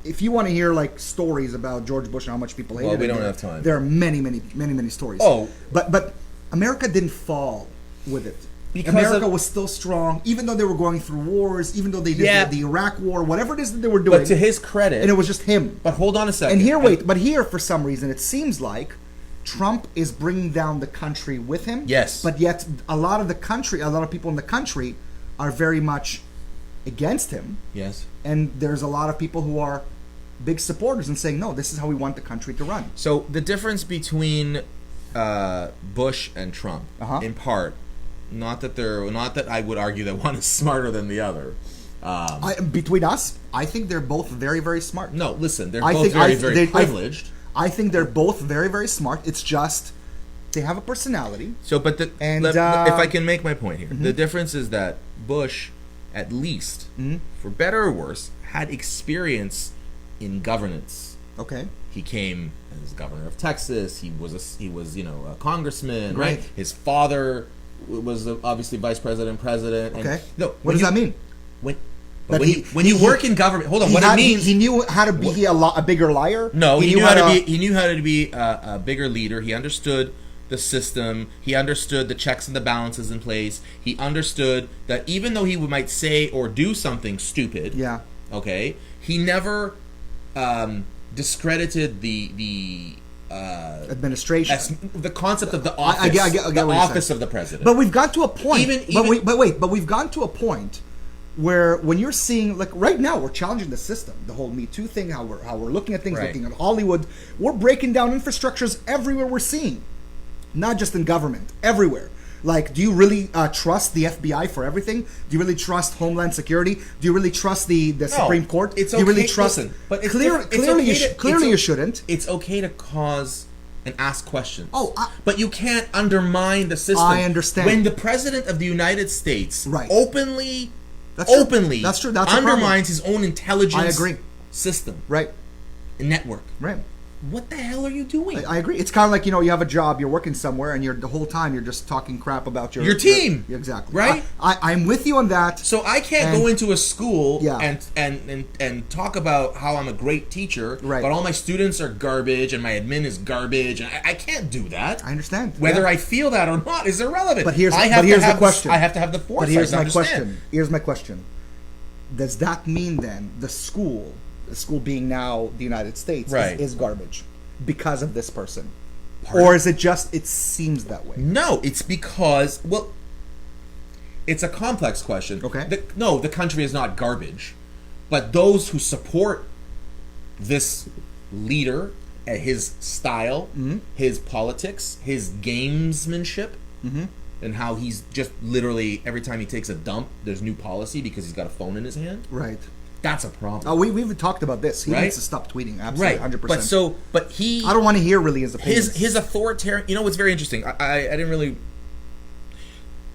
if you want to hear like stories about George Bush and how much people hated him, we don't have time. There are many stories. Oh, but America didn't fall with it. Because America was still strong, even though they were going through wars, even though they did the Iraq War, whatever it is that they were doing. But to his credit, and it was just him. But hold on a second. And here, for some reason, it seems like Trump is bringing down the country with him. Yes. But yet, a lot of people in the country are very much against him. Yes. And there's a lot of people who are big supporters and saying, no, this is how we want the country to run. So the difference between Bush and Trump, in part. Not that I would argue that one is smarter than the other. Between us, I think they're both very, very smart. No, listen, they're both very privileged. I think they're both very, very smart. It's just they have a personality. So, but if I can make my point here, the difference is that Bush, at least, for better or worse, had experience in governance. Okay. He came as governor of Texas. He was a congressman, right? His father was obviously vice president, president. Okay. No, what does that mean? When you work in government, hold on. What it means? He knew how to be a bigger liar. No, he knew how to be a bigger leader. He understood the system. He understood the checks and the balances in place. He understood that even though he might say or do something stupid, okay, he never discredited the administration, the concept of the office, the office of the president. But we've got to a point. But we've gone to a point where when you're seeing, like right now, we're challenging the system, the whole Me Too thing, how we're looking at things, looking at Hollywood. We're breaking down infrastructures everywhere we're seeing, not just in government, everywhere. Like, do you really trust the FBI for everything? Do you really trust Homeland Security? Do you really trust the Supreme Court? It's do you really okay, trust? Listen, but clearly, you shouldn't. It's okay to cause and ask questions. But you can't undermine the system. I understand. When the president of the United States openly That's true. That's undermines his own intelligence system. Right. Network. Right. What the hell are you doing? I agree. It's kind of like, you have a job, you're working somewhere, and the whole time you're just talking crap about your team. Exactly. Right? I'm with you on that. So I can't go into a school and talk about how I'm a great teacher, but all my students are garbage and my admin is garbage, and I can't do that. I understand. Whether I feel that or not is irrelevant. But here's the question. I have to have the foresight. But here's my question. Does that mean then the school being now the United States is garbage because of this person? Or is it just, it seems that way? No, it's because, it's a complex question. Okay. The country is not garbage, but those who support this leader, his style, his politics, his gamesmanship, and how he's just literally, every time he takes a dump, there's new policy because he's got a phone in his hand. Right. That's a problem. We've talked about this. He needs to stop tweeting. Absolutely, 100%. But he... I don't want to hear really his opinions. His authoritarian... You know what's very interesting? I didn't really...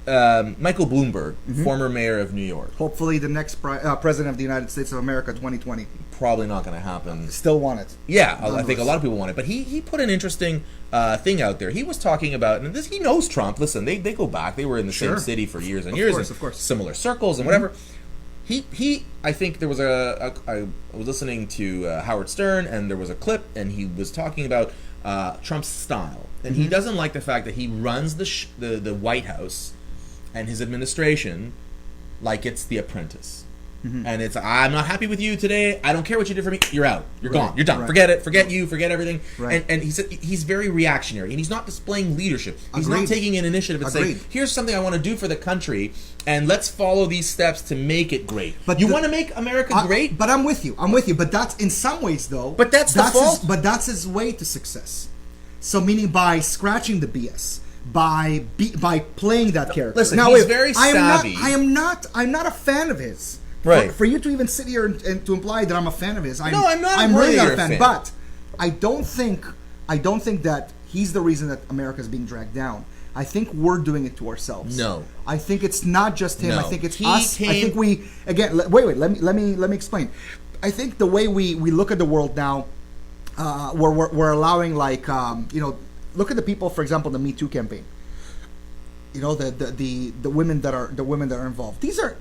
Michael Bloomberg, former mayor of New York. Hopefully the next president of the United States of America, 2020. Probably not going to happen. Still want it. Yeah, I think a lot of people want it. But he put an interesting thing out there. He was talking about... And he knows Trump. Listen, they go back. They were in the same city for years and years. Of course. Similar circles and whatever. I think there was I was listening to Howard Stern, and there was a clip, and he was talking about Trump's style, and he doesn't like the fact that he runs the White House and his administration like it's The Apprentice. And it's, I'm not happy with you today. I don't care what you did for me. You're out. You're gone. You're done. Forget it. Forget you. Forget everything. And he said he's very reactionary, and he's not displaying leadership. He's not taking an initiative and saying, here's something I want to do for the country, and let's follow these steps to make it great. But you want to make America great? But I'm with you. But that's, in some ways, though. But that's the fault. But that's his way to success. So meaning by scratching the BS. By playing that character. Listen, he's very savvy. I'm not a fan of his. Right. For you to even sit here and to imply that I'm a fan of his, I'm not. I'm really not a fan. But I don't think that he's the reason that America is being dragged down. I think we're doing it to ourselves. No. I think it's not just him. No. I think it's us. I think we wait. Let me explain. I think the way we look at the world now, we're allowing look at the people, for example, the Me Too campaign. The women that are involved. These are.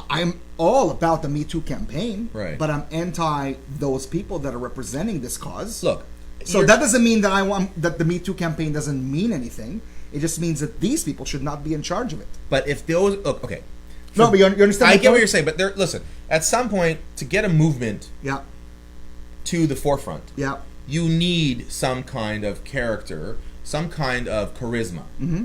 I'm all about the Me Too campaign, but I'm anti those people that are representing this cause. Look, so that doesn't mean that I want that the Me Too campaign doesn't mean anything. It just means that these people should not be in charge of it. But if those, okay, no, but you understand. I get what you're saying, but listen. At some point, to get a movement, to the forefront, you need some kind of character, some kind of charisma.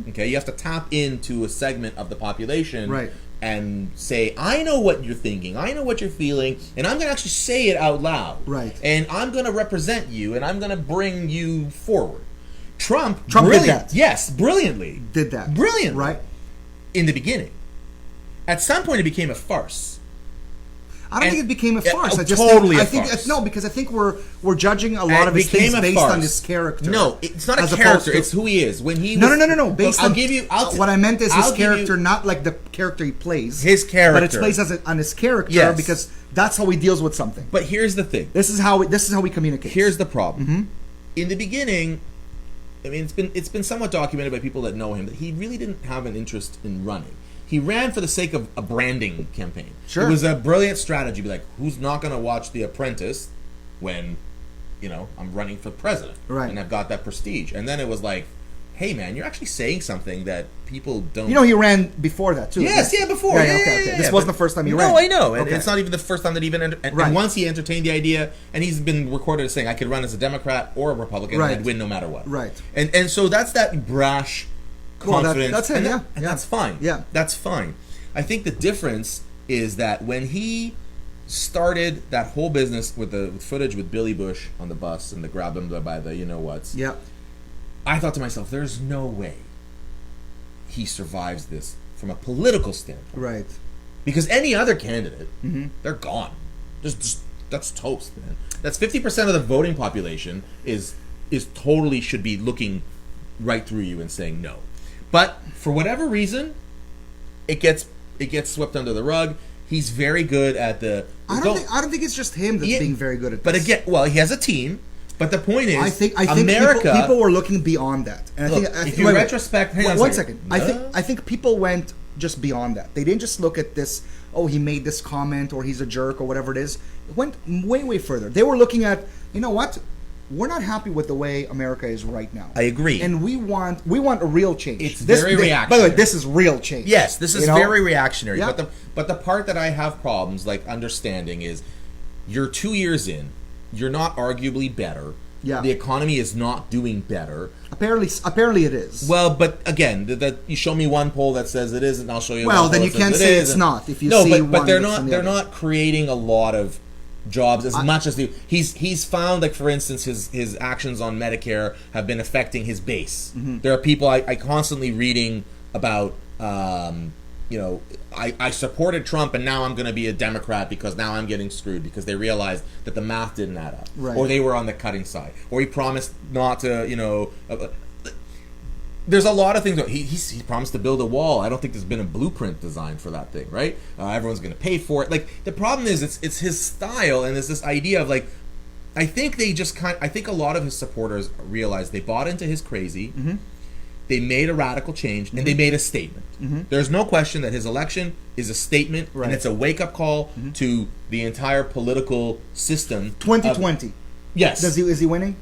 Okay, you have to tap into a segment of the population, and say, I know what you're thinking, I know what you're feeling, and I'm going to actually say it out loud. And I'm going to represent you, and I'm going to bring you forward. Trump did that. Yes, brilliantly. Did that. Brilliantly. In the beginning. At some point, it became a farce. I don't think it became a farce. Because I think we're judging a lot of his things based on his character. No, it's not a character. It's who he is. When he no. Based on what I meant is his character, not like the character he plays. His character, but it's based on his character because that's how he deals with something. But here's the thing. This is how we communicate. Here's the problem. In the beginning, I mean, it's been somewhat documented by people that know him that he really didn't have an interest in running. He ran for the sake of a branding campaign. It was a brilliant strategy. Be like, who's not going to watch The Apprentice when, I'm running for president? And I've got that prestige. And then it was like, hey man, you're actually saying something that people don't. You know, he ran before that too. Yes, right? yeah, before. Yeah, okay. This wasn't the first time he ran. No, I know, and Okay. it's not even the first time that he even. And once he entertained the idea, and he's been recorded as saying, "I could run as a Democrat or a Republican, and I'd win no matter what." Right. And so that's that brash confidence. That's him. And that's fine. Yeah, that's fine. I think the difference is that when he started that whole business with the footage with Billy Bush on the bus and the grab him by the you-know-whats. Yeah. I thought to myself, there's no way he survives this from a political standpoint. Right. Because any other candidate, they're gone. Just that's toast, man. That's 50% of the voting population is totally should be looking right through you and saying no. But for whatever reason, it gets swept under the rug. He's very good at the. I don't think it's just him that's being very good at this. But again, well, he has a team. But the point is, I think America. people were looking beyond that, and look, I think if you retrospect, hang on one second. No. I think people went just beyond that. They didn't just look at this. Oh, he made this comment, or he's a jerk, or whatever it is. It went way further. They were looking at, you know what? We're not happy with the way America is right now. I agree, and we want a real change. It's very reactionary. By the way, this is real change. Yes, this is very reactionary. Yeah. But the part that I have problems like understanding is, you're 2 years in, you're not arguably better. Yeah. The economy is not doing better. Apparently it is. Well, but again, that you show me one poll that says it is, and I'll show you. Well, one then poll you that can't says say it it's is. not. If you no, see but they're one, not not creating a lot of jobs as much as he's found. Like for instance, his actions on Medicare have been affecting his base. There are people I constantly reading about. I supported Trump and now I'm going to be a Democrat because now I'm getting screwed because they realized that the math didn't add up. Right. Or they were on the cutting side. Or he promised not to, there's a lot of things. He promised to build a wall. I don't think there's been a blueprint designed for that thing, right? Everyone's going to pay for it. Like, the problem is it's his style, and there's this idea of, like, I think a lot of his supporters realized they bought into his crazy. They made a radical change, and they made a statement. There's no question that his election is a statement, and it's a wake-up call to the entire political system. 2020. Yes. Is he winning?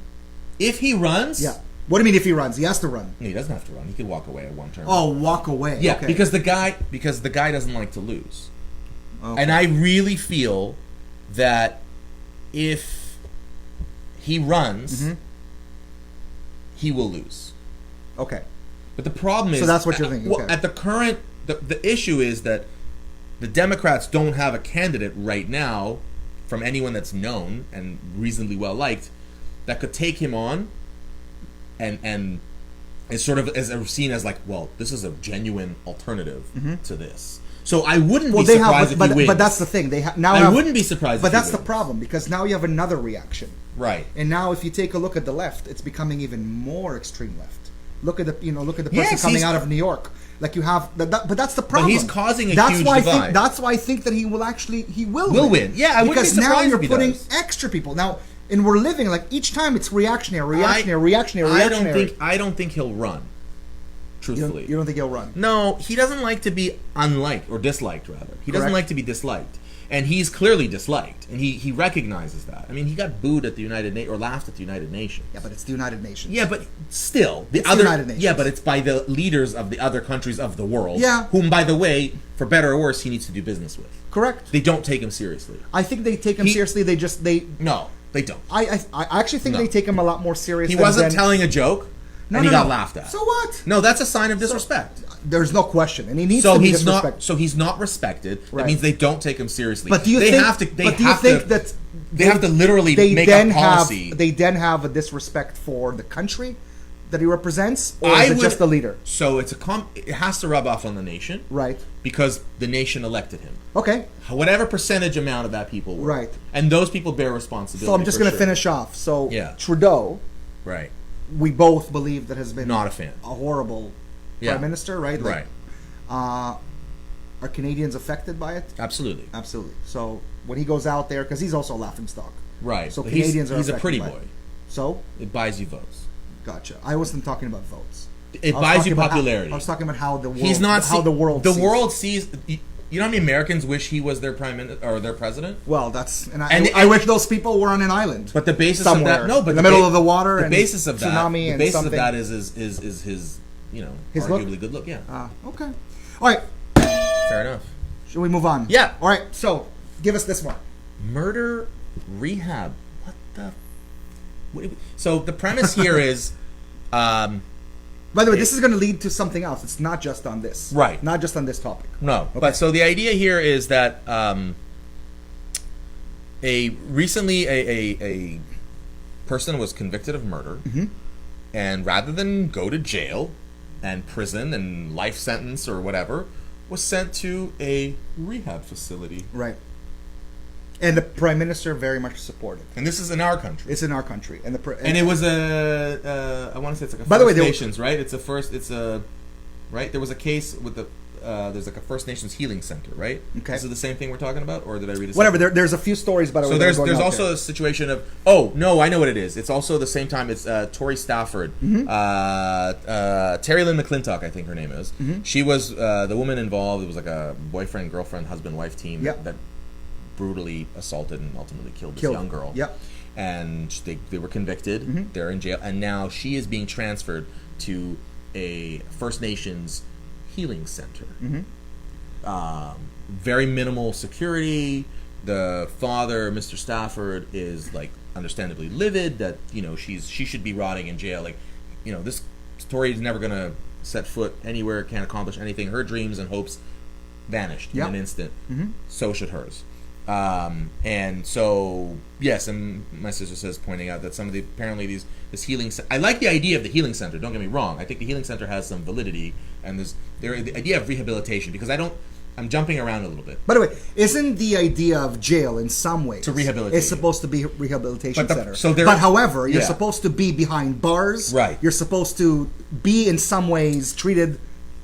If he runs... Yeah. What do you mean if he runs? He has to run. No, he doesn't have to run. He could walk away at one term. Oh, walk away. Yeah, okay. because the guy doesn't like to lose. Okay. And I really feel that if he runs, he will lose. Okay. But the problem is... So that's what you're thinking. Okay. At the current... The issue is that the Democrats don't have a candidate right now from anyone that's known and reasonably well-liked that could take him on and is sort of seen as like, well, this is a genuine alternative to this. So I wouldn't be surprised if he wins. But that's the thing. I wouldn't be surprised but if he that's wins. the problem, because now you have another reaction. Right. And now if you take a look at the left, it's becoming even more extreme left. Look at the person coming out of New York. Like you have, but that's the problem. But he's causing a huge divide. That's why I think that he will win. Yeah, I wouldn't be surprised now you're if he putting does. extra people now, and we're living like each time it's reactionary. I don't think he'll run. Truthfully, you don't think he'll run? No, he doesn't like to be unliked or disliked. Rather, he doesn't Correct. like to be disliked. And he's clearly disliked, and he recognizes that. I mean, he got booed at the United Nations, or laughed at the United Nations. Yeah, but it's the United Nations. Yeah, but still, the United Nations. Yeah, but it's by the leaders of the other countries of the world. Yeah. Whom, by the way, for better or worse, he needs to do business with. Correct. They don't take him seriously. I think they take him seriously. No, they don't. I actually think they take him a lot more seriously. He wasn't telling a joke, and he got laughed at. So what? No, that's a sign of disrespect. There's no question, and he needs to be disrespected. So he's not respected. Right. That means they don't take him seriously. But do you think that they have to literally make a policy? They then have a disrespect for the country that he represents, or is it just the leader? So it has to rub off on the nation, right? Because the nation elected him. Okay. Whatever percentage amount of that people were. Right. And those people bear responsibility. So I'm just going to finish off. So yeah. Trudeau, right? We both believe that has been not a fan, a horrible prime minister, right? Right. Are Canadians affected by it? Absolutely. Absolutely. So when he goes out there, because he's also a laughingstock. Right. So Canadians are affected. He's a pretty boy. It. So? It buys you votes. Gotcha. I wasn't talking about votes. It buys you popularity. I was talking about how the world He's not how the world the world sees you know how many Americans wish he was their prime minister or their president? Well, I wish those people were on an island. But the basis somewhere, of that, no, but in the middle of the water, the and basis of tsunami, that, and the basis something. of that is his his arguably look? good look. Yeah. Okay. All right. Fair enough. Should we move on? Yeah. All right. So, give us this one. Murder rehab. What the? So the premise here is. By the way, this is going to lead to something else. It's not just on this. Right. Not just on this topic. No. Okay. But so the idea here is that a person was convicted of murder, and rather than go to jail and prison and life sentence or whatever, was sent to a rehab facility. Right. And the Prime Minister very much supported. And this is in our country. It's in our country. And it was I want to say it's like a by the way, First Nations, right? Right? There was a case with there's like a First Nations healing center, right? Okay. Is it the same thing we're talking about, or did I read it? Whatever. There's a few stories, by the way. So there's also a situation of, oh, no, I know what it is. It's also the same time, it's Tori Stafford. Terry Lynn McClintock, I think her name is. She was the woman involved. It was like a boyfriend, girlfriend, husband, wife team that brutally assaulted and ultimately killed this young girl. Yep. And they were convicted. They're in jail. And now she is being transferred to a First Nations healing center. Very minimal security. The father, Mr. Stafford, is like understandably livid that she should be rotting in jail. Like, this story is never gonna set foot anywhere, can't accomplish anything. Her dreams and hopes vanished in an instant. So should hers. And so yes, and my sister says, pointing out that some of the apparently this healing. I like the idea of the healing center. Don't get me wrong. I think the healing center has some validity, and the idea of rehabilitation, because I'm jumping around a little bit. By the way, isn't the idea of jail in some ways to rehabilitate? It's supposed to be a rehabilitation center. But however, you're supposed to be behind bars. Right. You're supposed to be in some ways treated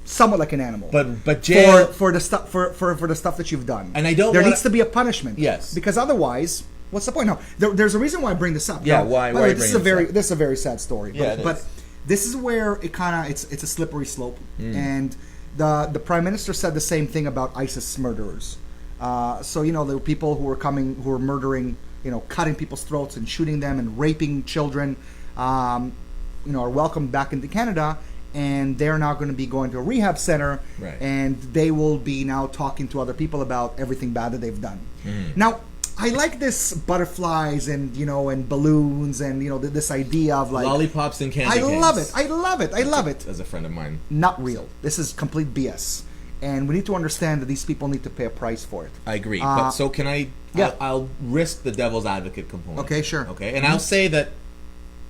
somewhat like an animal. But jail for the stuff for the stuff that you've done. And I don't. There needs to be a punishment. Yes. Because otherwise, what's the point? No, there's a reason why I bring this up. Yeah. Now, Why? This is a very sad story. Yeah. But this is where it it's a slippery slope, and the Prime Minister said the same thing about ISIS murderers. So there were people who were murdering, cutting people's throats and shooting them and raping children, are welcomed back into Canada. And they're now going to be going to a rehab center, right. And they will be now talking to other people about everything bad that they've done. Now, I like this butterflies and and balloons and this idea of like lollipops and candy canes. I love it. As a friend of mine, not real. This is complete BS, and we need to understand that these people need to pay a price for it. I agree. But so can I? Yeah. I'll risk the devil's advocate component. Okay, sure. Okay, and I'll say that.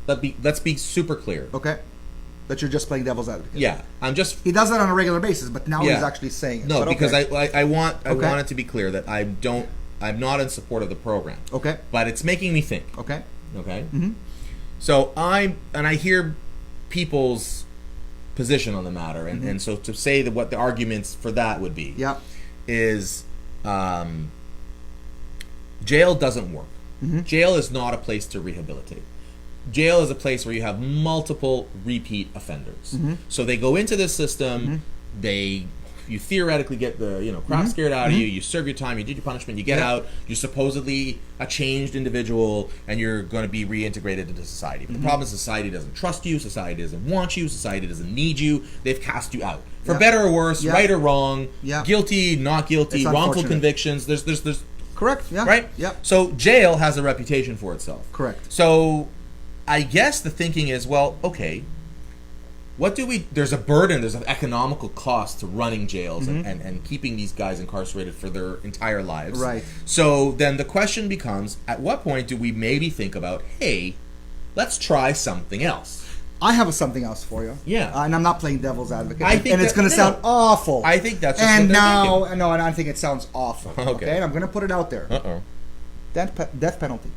Let's be super clear. Okay. That you're just playing devil's advocate. Yeah, I'm just. He does that on a regular basis, but now he's actually saying it. No, because okay. I want it to be clear that I'm not in support of the program. Okay. But it's making me think. Okay. Okay. So I hear people's position on the matter, and so to say that what the arguments for that would be. Yeah. Is jail doesn't work. Jail is not a place to rehabilitate. Jail is a place where you have multiple repeat offenders. So they go into this system, you theoretically get the crap scared out of you, you serve your time, you did your punishment, you get out, you're supposedly a changed individual, and you're going to be reintegrated into society. But the problem is society doesn't trust you, society doesn't want you, society doesn't need you, they've cast you out. For better or worse, right or wrong, guilty, not guilty, wrongful convictions, there's correct, yeah. Right? Yeah. So jail has a reputation for itself. Correct. So I guess the thinking is, well, okay, there's a burden, there's an economical cost to running jails and keeping these guys incarcerated for their entire lives. Right. So then the question becomes, at what point do we maybe think about, hey, let's try something else? I have something else for you. Yeah. And I'm not playing devil's advocate. And it's going to sound awful. I think that's just and what they're now, thinking. no, and I think it sounds awful. Okay. And I'm going to put it out there. Death penalty.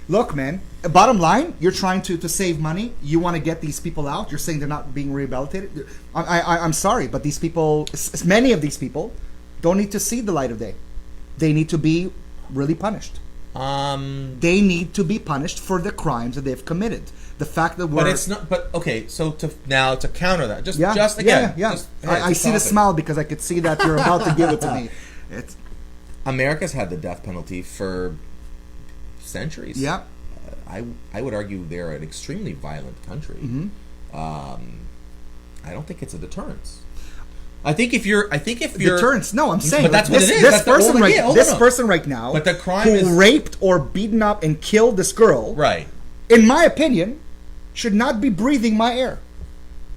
Look, man, bottom line, you're trying to save money. You want to get these people out. You're saying they're not being rehabilitated. I'm sorry, but these people, many of these people, don't need to see the light of day. They need to be really punished. They need to be punished for the crimes that they've committed. The fact that but it's not. But okay, so to counter that, just again, Just, I see the smile because I could see that you're about to give it to me. America's had the death penalty for centuries. Yeah, I would argue they're an extremely violent country. Mm-hmm. I don't think it's a deterrence. I think if you're deterrence. No, I'm saying, but that's what it is. This person right now, but the crime who is raped or beaten up and killed this girl, right? In my opinion, should not be breathing my air.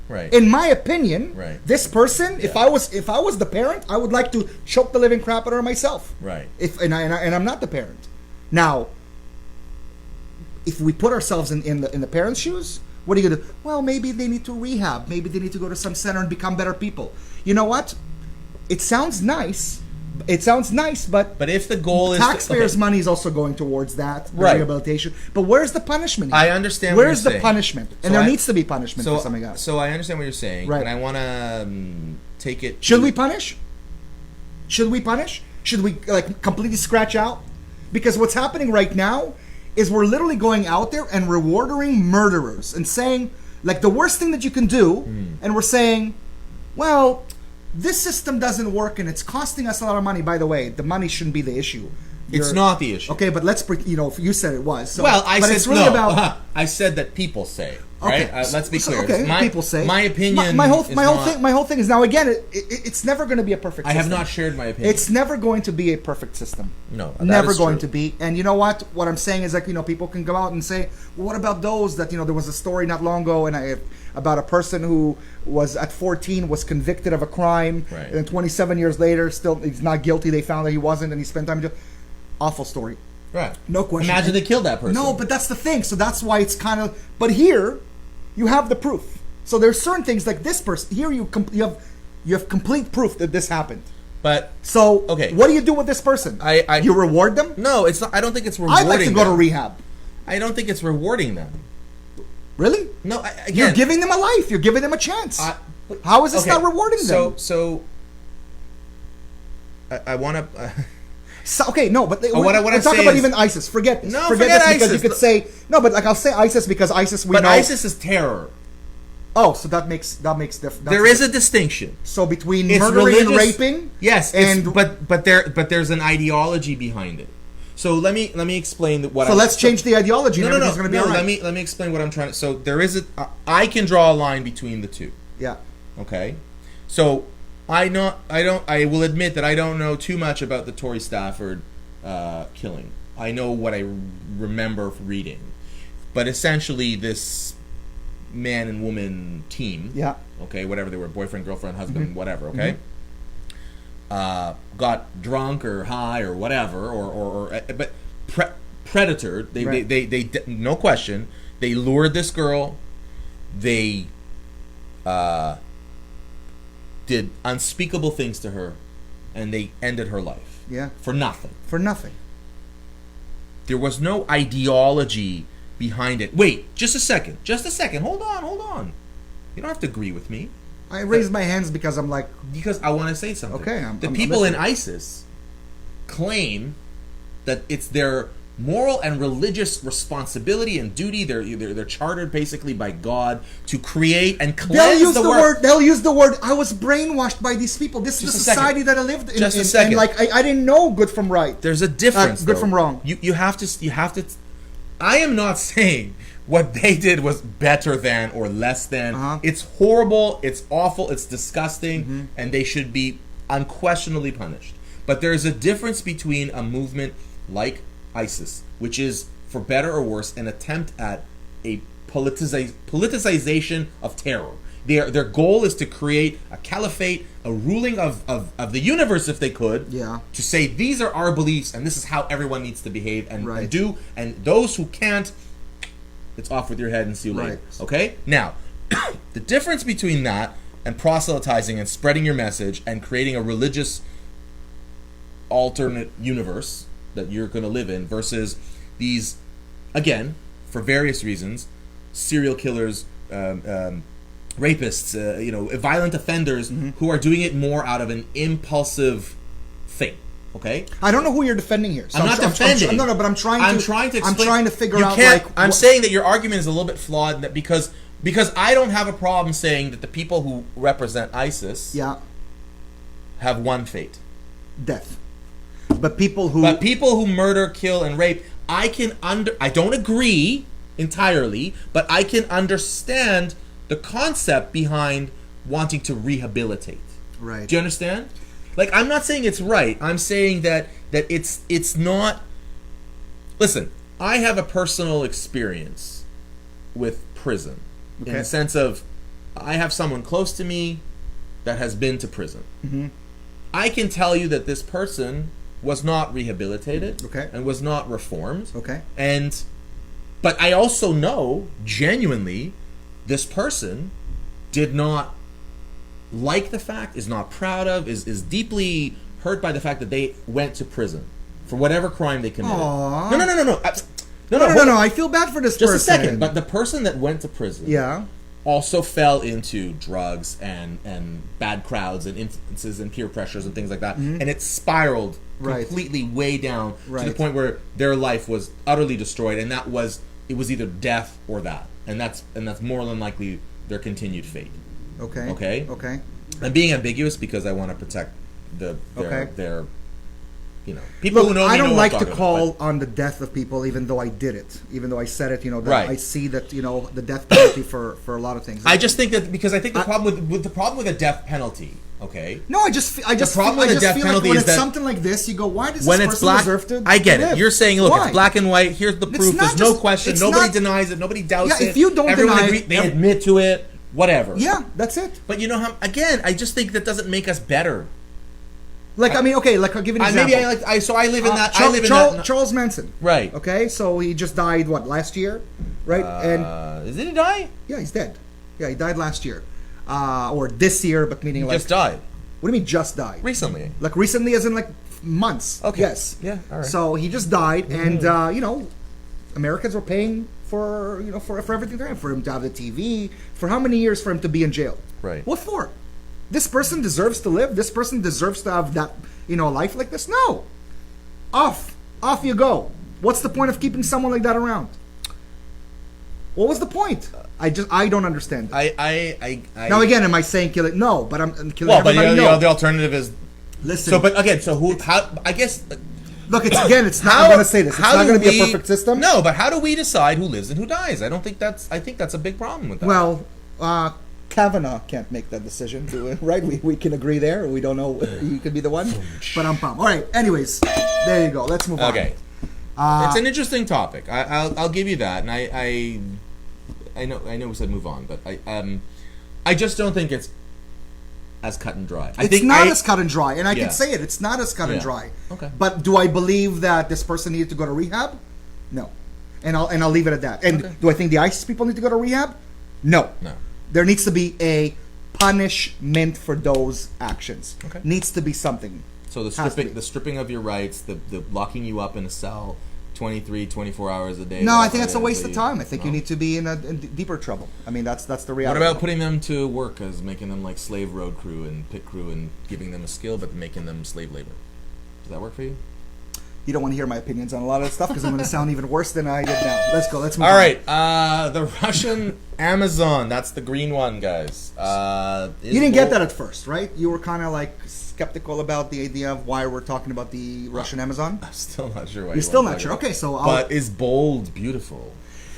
Right. In my opinion, right. This person, if I was the parent, I would like to choke the living crap out of her myself. Right. And I'm not the parent. Now, if we put ourselves in the parents' shoes, what are you gonna do? Well, maybe they need to rehab. Maybe they need to go to some center and become better people. You know what? It sounds nice. But if the goal is taxpayers' money is also going towards that rehabilitation. But where's the punishment? I understand. Where's the punishment? And there needs to be punishment for something else. So I understand what you're saying, right. And I want to take it. Should we punish? Should we completely scratch out? Because what's happening right now is we're literally going out there and rewarding murderers and saying, like, the worst thing that you can do, and we're saying, well, this system doesn't work and it's costing us a lot of money. By the way, the money shouldn't be the issue. It's not the issue. Okay, but you said it was. So, well, I said it's really about. I said that people say. Right? Okay, let's be clear. Okay, people say. My opinion. My whole thing is now again. It's never going to be a perfect system. I have not shared my opinion. It's never going to be a perfect system. No, never going to be. And you know what? What I'm saying is, like, people can go out and say, well, what about those that there was a story not long ago about a person who was at 14 was convicted of a crime, right. And 27 years later still he's not guilty. They found that he wasn't, and he spent time in jail. Awful story. Right. No question. Imagine they killed that person. No, but that's the thing. So that's why it's kind of. But here, you have the proof. So there's certain things like this person here. You have complete proof that this happened. But so okay, what do you do with this person? You reward them? No, it's not. I don't think it's rewarding. I'd like to go to rehab. I don't think it's rewarding them. Really? No. You're giving them a life. You're giving them a chance. How is this not rewarding them? So I want to. Okay, no, but what I'm talking about even ISIS. Forget this. No, forget this because ISIS. You could say no, but I'll say ISIS because ISIS we know. But ISIS is terror. Oh, so that makes difference. There is a distinction. So between murdering and raping, yes, but there's an ideology behind it. So let me explain what. So let's change the ideology. No. Gonna be all right. Let me explain what I'm trying to. So there is I can draw a line between the two. Yeah. Okay. So I will admit that I don't know too much about the Torrey Stafford killing. I know what I remember reading, but essentially this man and woman team. Yeah. Okay, whatever they were, boyfriend, girlfriend, husband, whatever. Okay. Got drunk or high or whatever, but predator. They no question. They lured this girl. They did unspeakable things to her, and they ended her life. Yeah. For nothing. For nothing. There was no ideology behind it. Wait, just a second. Hold on. You don't have to agree with me. I raised my hands because I'm like... Because I want to say something. Okay, the people in ISIS claim that it's their moral and religious responsibility and duty. They're chartered basically by God to create and cleanse the world. They'll use the word. I was brainwashed by these people. This is the society that I lived in. Just a second. And like I didn't know good from right. There's a difference. Good from wrong. You have to. I am not saying what they did was better than or less than. It's horrible. It's awful. It's disgusting, and they should be unquestionably punished. But there's a difference between a movement like ISIS, which is, for better or worse, an attempt at a politicization of terror. Their goal is to create a caliphate, a ruling of the universe, if they could, to say these are our beliefs and this is how everyone needs to behave and do. And those who can't, it's off with your head and see you later. Okay? Now, the difference between that and proselytizing and spreading your message and creating a religious alternate universe that you're going to live in versus these, again, for various reasons, serial killers, rapists, violent offenders who are doing it more out of an impulsive thing. Okay, I don't know who you're defending here. So I'm not defending. No, but I'm trying to. I'm trying to figure out. I'm saying that your argument is a little bit flawed. That because I don't have a problem saying that the people who represent ISIS, have one fate, death. But people who murder, kill, and rape, I don't agree entirely, but I can understand the concept behind wanting to rehabilitate. Right. Do you understand? Like, I'm not saying it's right. I'm saying that it's not. Listen, I have a personal experience with prison in the sense of I have someone close to me that has been to prison. Mm-hmm. I can tell you that this person was not rehabilitated, and was not reformed, but I also know genuinely this person did not like the fact, is not proud of, is deeply hurt by the fact that they went to prison for whatever crime they committed. Aww. No. I feel bad for this person. Just a second. But the person that went to prison, also fell into drugs and bad crowds and influences and peer pressures and things like that, and it spiraled completely way down to the point where their life was utterly destroyed, and it was either death or that, and that's more than likely their continued fate. Okay. I'm being ambiguous because I want to protect their people who know me. I don't know like what to I'm call about, on the death of people, even though I did it, even though I said it. Right. I see that the death penalty for a lot of things. I just think that because I think the problem with a death penalty. Okay. No, I just feel like when it's something like this, you go, why does this person deserve to I get live? it. You're saying, look, it's black and white. Here's the proof. There's no question. Nobody denies it. Nobody doubts it. If you don't Everyone deny agrees, they admit to it. Whatever. Yeah, that's it. But you know how? Again, I just think that doesn't make us better. Like I'll give you an example. I live in that. Charles Manson. Right. Okay, so he just died last year, right? Did he die? Yeah, he's dead. Yeah, he died last year, or this year, but meaning he just died. What do you mean just died? Recently. Like recently, as in like months. Okay. Yes. Yeah. All right. So he just died, and Americans were paying for everything there, for him to have the TV, for how many years for him to be in jail? Right. What for? This person deserves to live. This person deserves to have that life like this. No, off you go. What's the point of keeping someone like that around? What was the point? I don't understand. Now again, am I saying kill it? No, but I'm killing everybody. But the alternative is listen. So, but again, so who? How? I guess. Look, it's not. I'm going to say this. It's not going to be a perfect system. No, but how do we decide who lives and who dies? I think that's a big problem with that. Well, Kavanaugh can't make that decision, right? We can agree there. We don't know. He could be the one. But all right. Anyways, there you go. Let's move on. Okay. It's an interesting topic. I'll give you that, and I know we said move on, but I just don't think it's as cut and dry. It's not as cut and dry, and I can say it. It's not as cut and dry. Okay. But do I believe that this person needed to go to rehab? No. And I'll leave it at that. And do I think the ISIS people need to go to rehab? No. No. There needs to be a punishment for those actions. Okay. Needs to be something. So the stripping of your rights, the locking you up in a cell 23, 24 hours a day. No, I think that's a waste of time. I think you need to be in deeper trouble. I mean, that's the reality. What about putting them to work as making them like slave road crew and pit crew and giving them a skill, but making them slave labor? Does that work for you? You don't want to hear my opinions on a lot of stuff because I'm going to sound even worse than I did now. Let's go. Let's move on. All right. The Russian Amazon. That's the green one, guys. You didn't get that at first, right? You were kind of like skeptical about the idea of why we're talking about the Russian Amazon. I'm still not sure why. You're still not sure. Okay, so but is bold beautiful?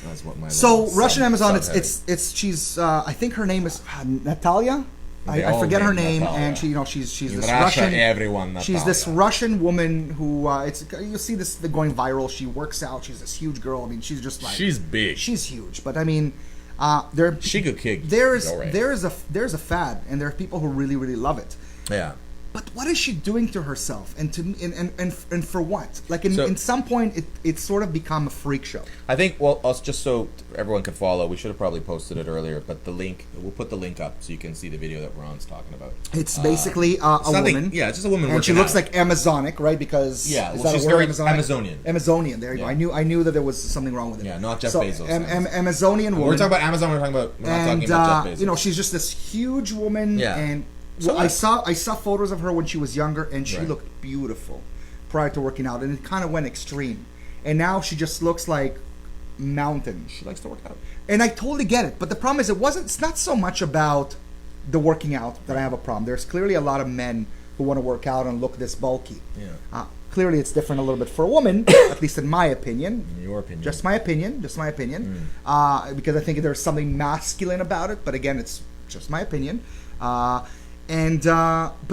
That's what my. So Russian Amazon. It's she's. I think her name is Natalia. I forget her name, and she's this Russian. She's this Russian woman who you'll see this going viral. She works out. She's this huge girl. I mean, she's just like she's big. She's huge, but I mean, she could kick. There's a fad, and there are people who really love it. Yeah. But what is she doing to herself, and for what? Like in some point, it's sort of become a freak show. I think. Well, just so everyone can follow, we should have probably posted it earlier. But we'll put the link up so you can see the video that Ron's talking about. It's basically a woman. Yeah, it's just a woman, and she looks like Amazonic, right? Because she's very Amazonian. Amazonian. There you go. I knew that there was something wrong with it. Yeah, not Jeff Bezos. Amazonian woman. We're talking about Amazon. We're not talking about Jeff Bezos. She's just this huge woman. Yeah. And. So I saw photos of her when she was younger, and she looked beautiful. prior to working out, and it kind of went extreme. And now she just looks like mountain. She likes to work out. And I totally get it. But the problem is it's not so much about the working out that I have a problem. There's clearly a lot of men who want to work out and look this bulky. Yeah. Clearly it's different a little bit for a woman, at least in my opinion. In your opinion. Just my opinion. Because I think there's something masculine about it. But again, it's just my opinion. But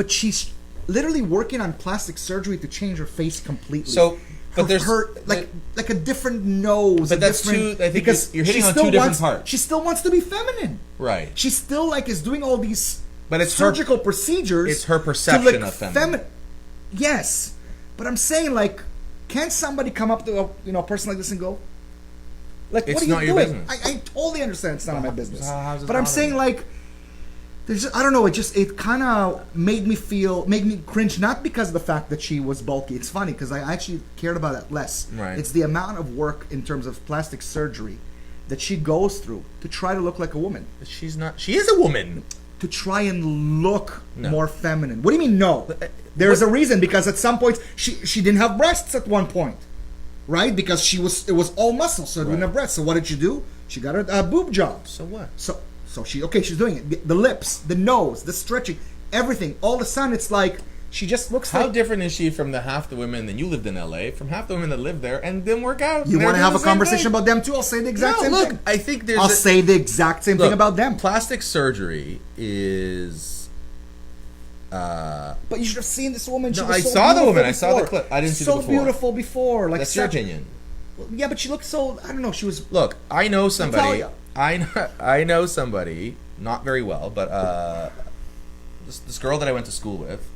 she's literally working on plastic surgery to change her face completely. So, but there's like a different nose. But that's too. I think because you're hitting on two different parts. She still wants to be feminine, right? She still is doing all these surgical procedures. It's her perception of feminine. Yes, but I'm saying can somebody come up to a person like this and go, what it's are you not doing? Your business. I totally understand it's not my business, but I'm saying there's I don't know. It kind of made me cringe, not because of the fact that she was bulky. It's funny because I actually cared about it less. Right. It's the amount of work in terms of plastic surgery that she goes through to try to look like a woman. But she's not. She is a woman. To try and look more feminine. What do you mean no? There's a reason, because at some point she didn't have breasts at one point, right? Because it was all muscle, so it didn't have breasts. So what did she do? She got a boob job. So what? So she's doing it. The lips, the nose, the stretching, everything. All of a sudden, it's like she just looks How different is she from half the women that you lived in LA, from half the women that live there and didn't work out? You want to have a conversation about them too? I'll say the exact same thing. I think I'll say the exact same thing about them. Plastic surgery is... but you should have seen this woman. No, I saw the woman. I saw the clip. I didn't see the before. So beautiful before. That's your opinion. Yeah, but she looked so... I don't know. She was... Look, I know somebody... I know somebody, not very well, but this girl that I went to school with,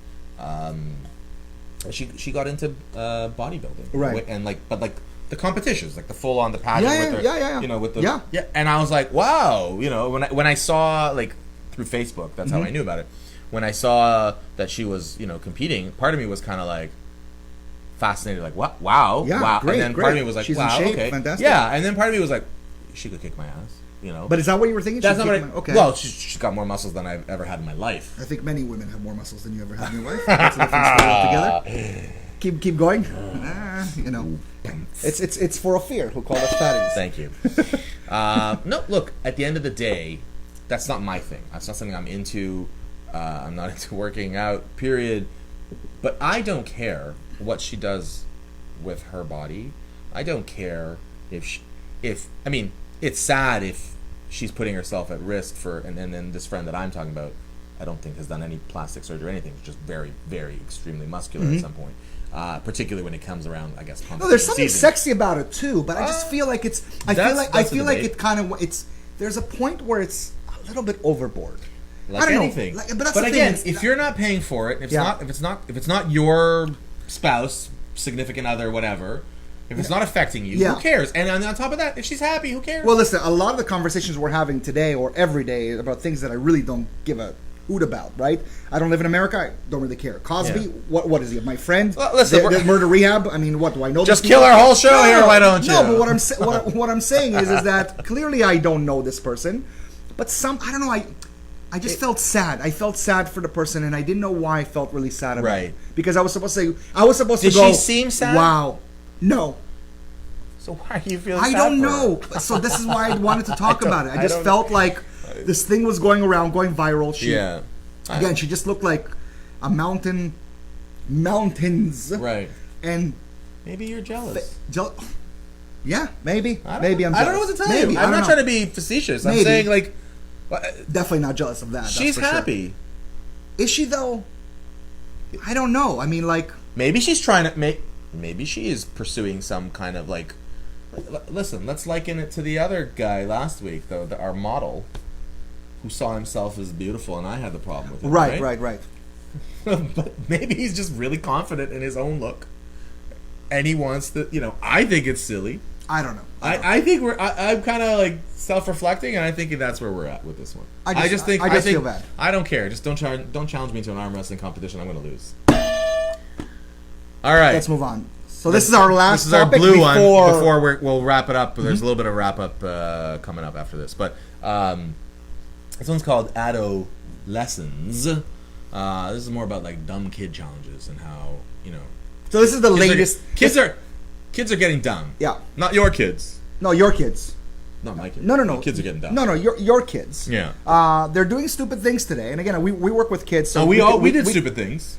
she got into bodybuilding, right? And but the competitions, the full on the pageant, with her, you know, with the and I was like, wow, you know, when I saw through Facebook, that's how I knew about it. When I saw that she was competing, part of me was kind of fascinated, what, wow, wow, great, and then part of me was like, she's wow, in shape, okay, fantastic. yeah, and then part of me was like, she could kick my ass. But is that what you were thinking? That's not what okay. Well, she's got more muscles than I've ever had in my life. I think many women have more muscles than you ever had in your life. That's a different story altogether. Keep going. It's for a fear who call us fatties. Thank you. No, look. At the end of the day, that's not my thing. That's not something I'm into. I'm not into working out. Period. But I don't care what she does with her body. I don't care if I mean. It's sad if she's putting herself at risk and then this friend that I'm talking about, I don't think has done any plastic surgery or anything. It's just very, very extremely muscular at some point. Particularly when it comes around, I guess. No, there's something sexy about it too, but I just feel like it's. I feel like it kind of. It's. There's a point where it's a little bit overboard. Like I don't anything. know. But again, if you're not paying for it, if it's not your spouse, significant other, whatever. If it's not affecting you, who cares? And on top of that, if she's happy, who cares? Well, listen, a lot of the conversations we're having today or every day about things that I really don't give a hoot about, right? I don't live in America. I don't really care. Cosby, what is he? My friend? Well, listen, the murder rehab? I mean, what do I know? Just kill our whole show here, why don't you? No, but what I'm saying is that clearly I don't know this person, but I don't know, I just felt sad. I felt sad for the person, and I didn't know why I felt really sad about it. Because I was supposed to go... Did she seem sad? Wow. No. So why are you feeling sad? I don't know. So this is why I wanted to talk about it. I just felt like this thing was going around, going viral. Again, she just looked like a mountains. Right. And maybe you're jealous. Yeah, maybe. Maybe I'm jealous. I don't know what to tell you. I'm not trying to be facetious. I'm saying definitely not jealous of that. She's happy. Sure. Is she though? I don't know. I mean, maybe she's trying to maybe she is pursuing some kind of listen, let's liken it to the other guy last week, though, our model, who saw himself as beautiful, and I had the problem with it. Right. But maybe he's just really confident in his own look, and he wants to. I think it's silly. I don't know. I think I'm kind of self-reflecting, and I think that's where we're at with this one. I just feel bad. I don't care. Just don't challenge me to an arm wrestling competition. I'm going to lose. All right, let's move on. So this is our last. This is our blue one. Before we'll wrap it up. There's a little bit of wrap up coming up after this, but this one's called Adolescence. This is more about dumb kid challenges and how So this is the latest. Kids are getting dumb. Yeah. Not your kids. No, your kids. Not my kids. No. My kids are getting dumb. No, your kids. Yeah. They're doing stupid things today. And again, we work with kids. So we did stupid things.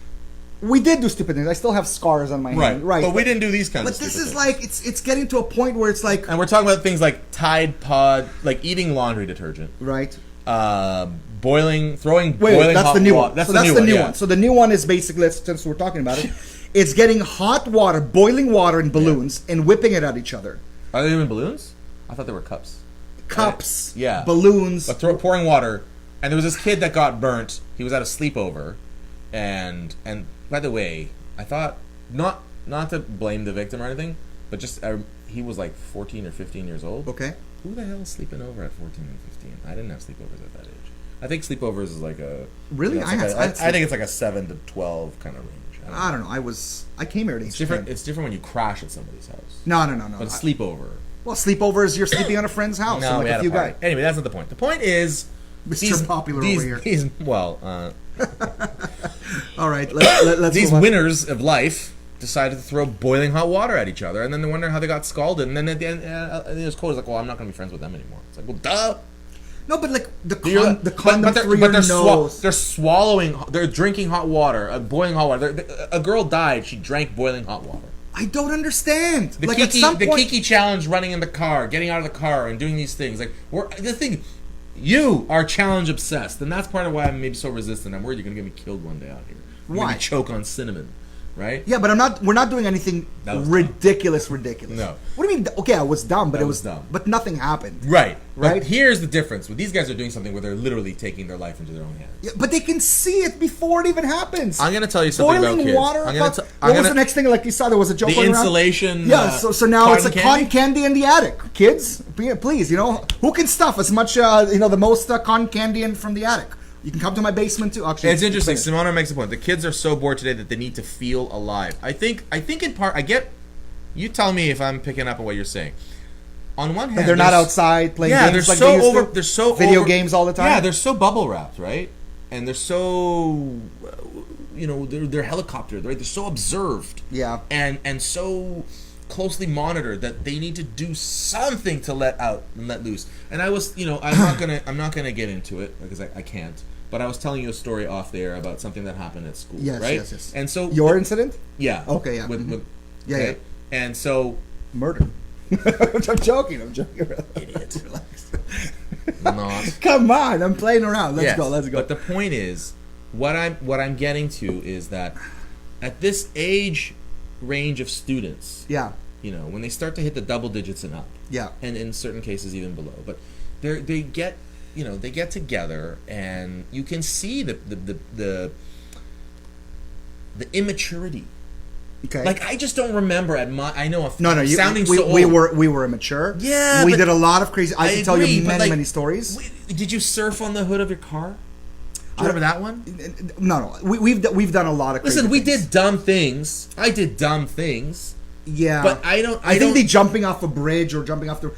We did do stupid things. I still have scars on my hand. Right. But we didn't do these kinds of stupid things. But this is like, it's getting to a point where it's like... And we're talking about things like Tide Pod, like eating laundry detergent. Right. Throwing boiling that's hot the new water. one. That's so the that's new the new one. one. So the new one is basically, since we're talking about it, it's getting hot water, boiling water in balloons, and whipping it at each other. Are they even balloons? I thought they were cups. Cups. Yeah. Balloons. But pouring water. And there was this kid that got burnt. He was at a sleepover. And by the way, I thought, not to blame the victim or anything, but just, he was like 14 or 15 years old. Okay. Who the hell is sleeping over at 14 and 15? I didn't have sleepovers at that age. I think sleepovers is like a... Really? You know, I think it's like a 7 to 12 kind of range. I don't know. I came here at age It's different. 10. It's different when you crash at somebody's house. No. But sleepover. Well, sleeper is you're sleeping on a friend's house. No, and like a few guys. Anyway, that's not the point. The point is... Mr. Popular over here. All right, let's these winners of life decided to throw boiling hot water at each other, and then they wonder how they got scalded, and then at the end, this quote is like, well, I'm not going to be friends with them anymore. It's like, well, duh. No, but like the condom through your nose. They're swallowing. They're drinking hot water, boiling hot water. A girl died. She drank boiling hot water. I don't understand. The Kiki challenge, running in the car, getting out of the car, and doing these things. Like you are challenge obsessed, and that's part of why I'm maybe so resistant. I'm worried you're gonna get me killed one day out here. Why? Choke on cinnamon, right? Yeah, but we're not doing anything ridiculous. No. What do you mean? Okay, I was dumb, but it was dumb. But nothing happened. Right. But here's the difference. With these guys are doing something where they're literally taking their life into their own hands. Yeah, but they can see it before it even happens. I'm gonna tell you something about kids. Water. What was the next thing? Like you saw, there was a joke. The insulation. Yeah. So now it's a cotton candy in the attic. Kids, please, who can stuff as much, the most cotton candy in from the attic. You can come to my basement too. Actually, it's interesting. Simona makes a point. The kids are so bored today that they need to feel alive. I think in part, I get. You tell me if I'm picking up on what you're saying. On one hand, they're not outside playing games like they used to. They're so video games all the time. Yeah, they're so bubble wrapped, right? And they're so, they're helicoptered, right? They're so observed. Yeah. And so closely monitored that they need to do something to let out and let loose. And I was, I'm not gonna get into it because I can't. But I was telling you a story off there about something that happened at school, right? Yes. And so your incident? Yeah. Okay. Yeah. Yeah. And so murder. I'm joking. Idiot. Relax. Not. Come on, I'm playing around. Let's go. But the point is, what I'm getting to is that at this age range of students, when they start to hit the double digits and up, and in certain cases even below, but they get together, and you can see the immaturity. Okay. Like I just don't remember at my. I know. Sounding so old. We were immature. Yeah, we did a lot of crazy. I can tell you many stories. Did you surf on the hood of your car? Do you remember that one? No. We've done a lot of. Listen, we did dumb things. I did dumb things. Yeah, but I think the jumping off a bridge or jumping off our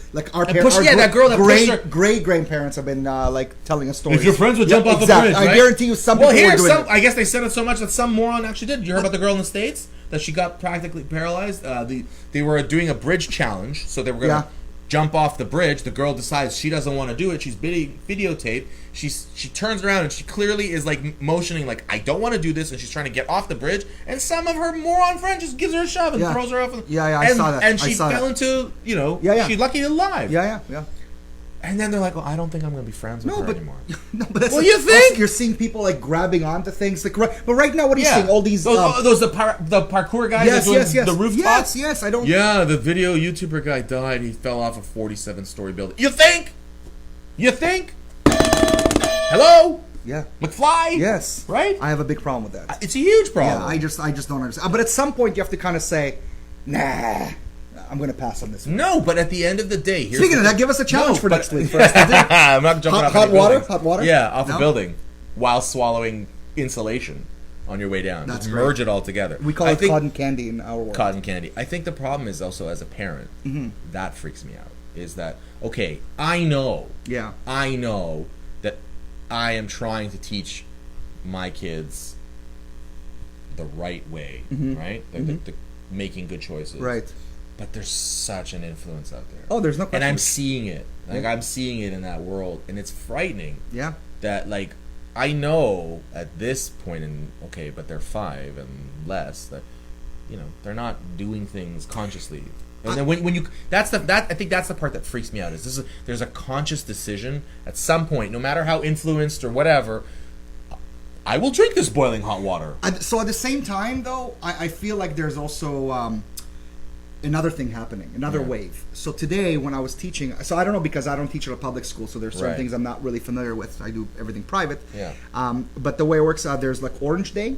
parents. That girl that pushed her. Great grandparents have been telling us stories. If your friends would jump off a bridge, right? I guarantee you, some people were doing it. I guess they said it so much that some moron actually did. You heard about the girl in the States that she got practically paralyzed? They were doing a bridge challenge, so they were going to jump off the bridge. The girl decides she doesn't want to do it. She's videotaped. She turns around and she clearly is like motioning like, I don't want to do this, and she's trying to get off the bridge, and some of her moron friend just gives her a shove and throws her off. I saw that. And she fell into, she's lucky alive. Yeah. And then they're like, well, I don't think I'm going to be friends with her anymore. No, but that's you think? You're seeing people like grabbing onto things. Like, but right now, what are you seeing? All these... the parkour guys that doing the rooftop? Yes, I don't... Yeah, the video YouTuber guy died. He fell off a 47-story building. You think? Hello? Yeah. McFly? Yes. Right? I have a big problem with that. It's a huge problem. Yeah, I just don't understand. But at some point, you have to kind of say, nah... I'm going to pass on this one. No, but at the end of the day... Speaking of that, give us a challenge for next week. For us to do. I'm not jumping off hot water? Hot water? Yeah, off a building while swallowing insulation on your way down. That's Just merge it all together. We call it cotton candy in our world. Cotton candy. I think the problem is also as a parent, that freaks me out, is that, okay, I know that I am trying to teach my kids the right way, right? The making good choices, right? But there's such an influence out there. Oh, there's no question. And I'm seeing it. Like, I'm seeing it in that world, and it's frightening. Yeah. That, like, I know at this point but they're 5 and less, that, you know, they're not doing things consciously. And then when you I think that's the part that freaks me out, is there's a conscious decision at some point, no matter how influenced or whatever, I will drink this boiling hot water. So at the same time, though, I feel like there's also another thing happening, another wave. So today, when I was teaching, so I don't know, because I don't teach at a public school, so there's certain things I'm not really familiar with. I do everything private. Yeah. But the way it works out, there's like Orange Day,